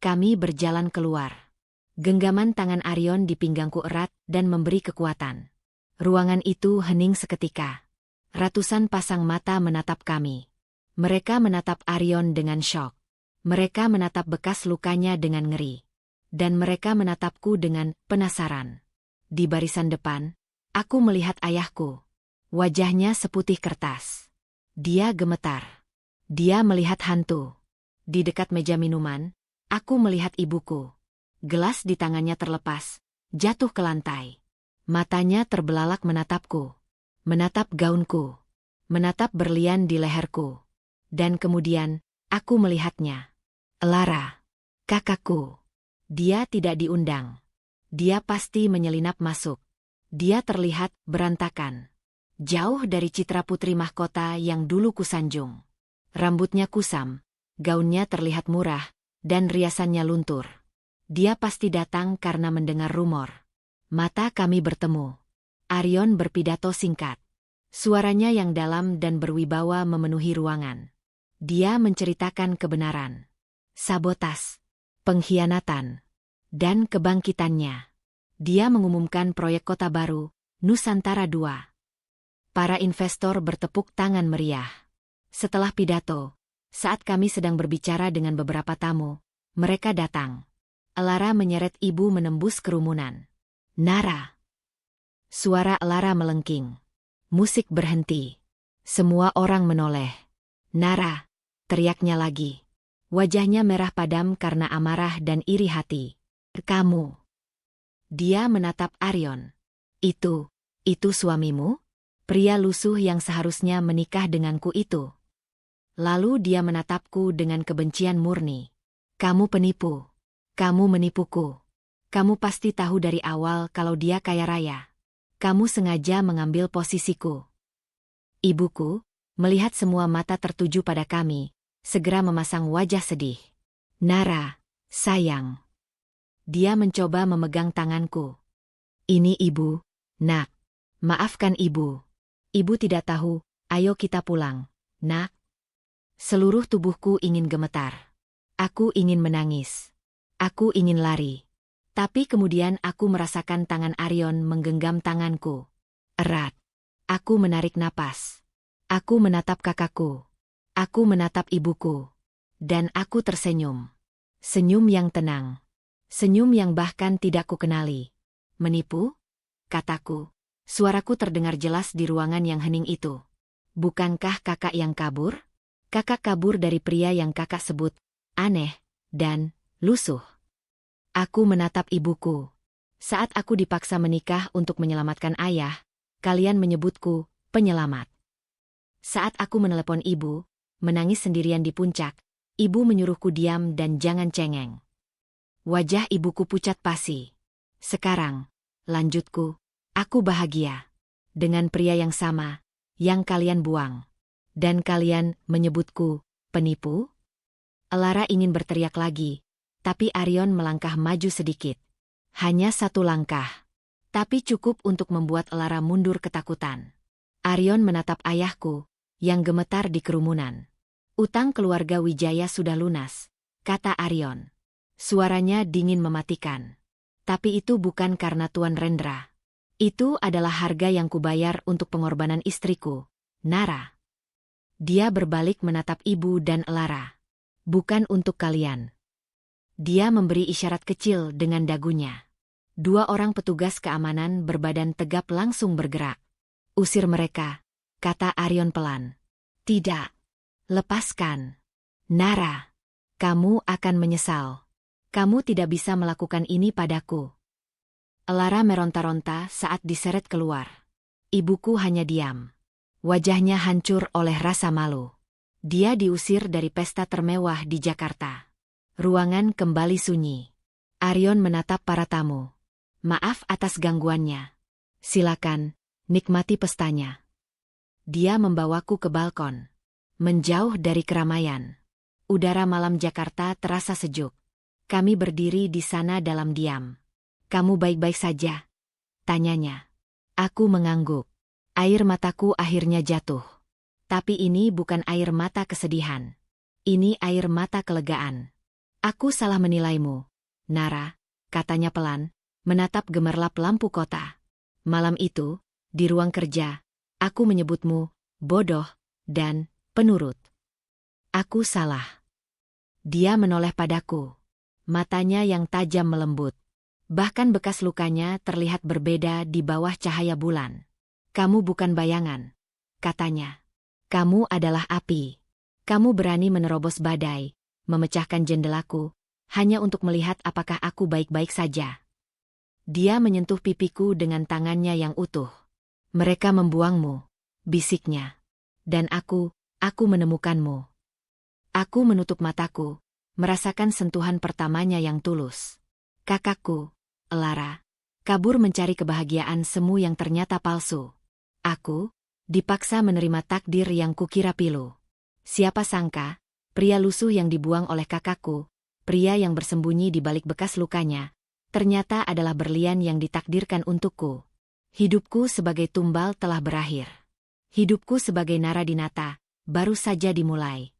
Kami berjalan keluar. Genggaman tangan Aryon di pinggangku erat dan memberi kekuatan. Ruangan itu hening seketika. Ratusan pasang mata menatap kami. Mereka menatap Aryon dengan syok. Mereka menatap bekas lukanya dengan ngeri. Dan mereka menatapku dengan penasaran. Di barisan depan, aku melihat ayahku. Wajahnya seputih kertas. Dia gemetar. Dia melihat hantu. Di dekat meja minuman, aku melihat ibuku. Gelas di tangannya terlepas, jatuh ke lantai. Matanya terbelalak menatapku. Menatap gaunku. Menatap berlian di leherku. Dan kemudian, aku melihatnya. Lara. Kakakku. Dia tidak diundang. Dia pasti menyelinap masuk. Dia terlihat berantakan. Jauh dari citra putri mahkota yang dulu kusanjung. Rambutnya kusam, gaunnya terlihat murah, dan riasannya luntur. Dia pasti datang karena mendengar rumor. Mata kami bertemu. Aryon berpidato singkat. Suaranya yang dalam dan berwibawa memenuhi ruangan. Dia menceritakan kebenaran. Sabotas. Pengkhianatan, dan kebangkitannya. Dia mengumumkan proyek kota baru, Nusantara II. Para investor bertepuk tangan meriah. Setelah pidato, saat kami sedang berbicara dengan beberapa tamu, mereka datang. Lara menyeret ibu menembus kerumunan. "Nara." Suara Lara melengking. Musik berhenti. Semua orang menoleh. "Nara," teriaknya lagi. Wajahnya merah padam karena amarah dan iri hati. "Kamu." Dia menatap Aryon. Itu suamimu? Pria lusuh yang seharusnya menikah denganku itu." Lalu dia menatapku dengan kebencian murni. "Kamu penipu. Kamu menipuku. Kamu pasti tahu dari awal kalau dia kaya raya. Kamu sengaja mengambil posisiku." Ibuku, melihat semua mata tertuju pada kami, segera memasang wajah sedih. "Nara, sayang." Dia mencoba memegang tanganku. "Ini ibu, nak. Maafkan ibu. Ibu tidak tahu, ayo kita pulang, nak." Seluruh tubuhku ingin gemetar. Aku ingin menangis. Aku ingin lari. Tapi kemudian aku merasakan tangan Aryon menggenggam tanganku. Erat. Aku menarik napas. Aku menatap kakakku. Aku menatap ibuku. Dan aku tersenyum. Senyum yang tenang. Senyum yang bahkan tidak kukenali. "Menipu?" kataku. Suaraku terdengar jelas di ruangan yang hening itu. "Bukankah kakak yang kabur? Kakak kabur dari pria yang kakak sebut aneh dan lusuh." Aku menatap ibuku. Saat aku dipaksa menikah untuk menyelamatkan ayah, kalian menyebutku penyelamat. Saat aku menelepon ibu, menangis sendirian di puncak, ibu menyuruhku diam dan jangan cengeng. Wajah ibuku pucat pasi. Sekarang, lanjutku, aku bahagia. Dengan pria yang sama, yang kalian buang. Dan kalian menyebutku penipu? Elara ingin berteriak lagi, tapi Arion melangkah maju sedikit. Hanya satu langkah. Tapi cukup untuk membuat Elara mundur ketakutan. Arion menatap ayahku, yang gemetar di kerumunan. Utang keluarga Wijaya sudah lunas, kata Arion. Suaranya dingin mematikan. Tapi itu bukan karena Tuan Rendra. Itu adalah harga yang kubayar untuk pengorbanan istriku, Nara. Dia berbalik menatap ibu dan Elara. Bukan untuk kalian. Dia memberi isyarat kecil dengan dagunya. 2 orang petugas keamanan berbadan tegap langsung bergerak. Usir mereka, kata Arion pelan. Tidak. Lepaskan. Nara. Kamu akan menyesal. Kamu tidak bisa melakukan ini padaku. Elara meronta-ronta saat diseret keluar. Ibuku hanya diam. Wajahnya hancur oleh rasa malu. Dia diusir dari pesta termewah di Jakarta. Ruangan kembali sunyi. Arion menatap para tamu. Maaf atas gangguannya. Silakan, nikmati pestanya. Dia membawaku ke balkon. Menjauh dari keramaian. Udara malam Jakarta terasa sejuk. Kami berdiri di sana dalam diam. Kamu baik-baik saja? Tanyanya. Aku mengangguk. Air mataku akhirnya jatuh. Tapi ini bukan air mata kesedihan. Ini air mata kelegaan. Aku salah menilaimu, Nara, katanya pelan, menatap gemerlap lampu kota. Malam itu, di ruang kerja, aku menyebutmu bodoh dan penurut. Aku salah. Dia menoleh padaku. Matanya yang tajam melembut. Bahkan bekas lukanya terlihat berbeda di bawah cahaya bulan. Kamu bukan bayangan, katanya. Kamu adalah api. Kamu berani menerobos badai, memecahkan jendelaku, hanya untuk melihat apakah aku baik-baik saja. Dia menyentuh pipiku dengan tangannya yang utuh. Mereka membuangmu, bisiknya. Dan aku menemukanmu. Aku menutup mataku, merasakan sentuhan pertamanya yang tulus. Kakakku, Elara, kabur mencari kebahagiaan semu yang ternyata palsu. Aku dipaksa menerima takdir yang kukira pilu. Siapa sangka, pria lusuh yang dibuang oleh kakakku, pria yang bersembunyi di balik bekas lukanya, ternyata adalah berlian yang ditakdirkan untukku. Hidupku sebagai tumbal telah berakhir. Hidupku sebagai Nara Dinata baru saja dimulai.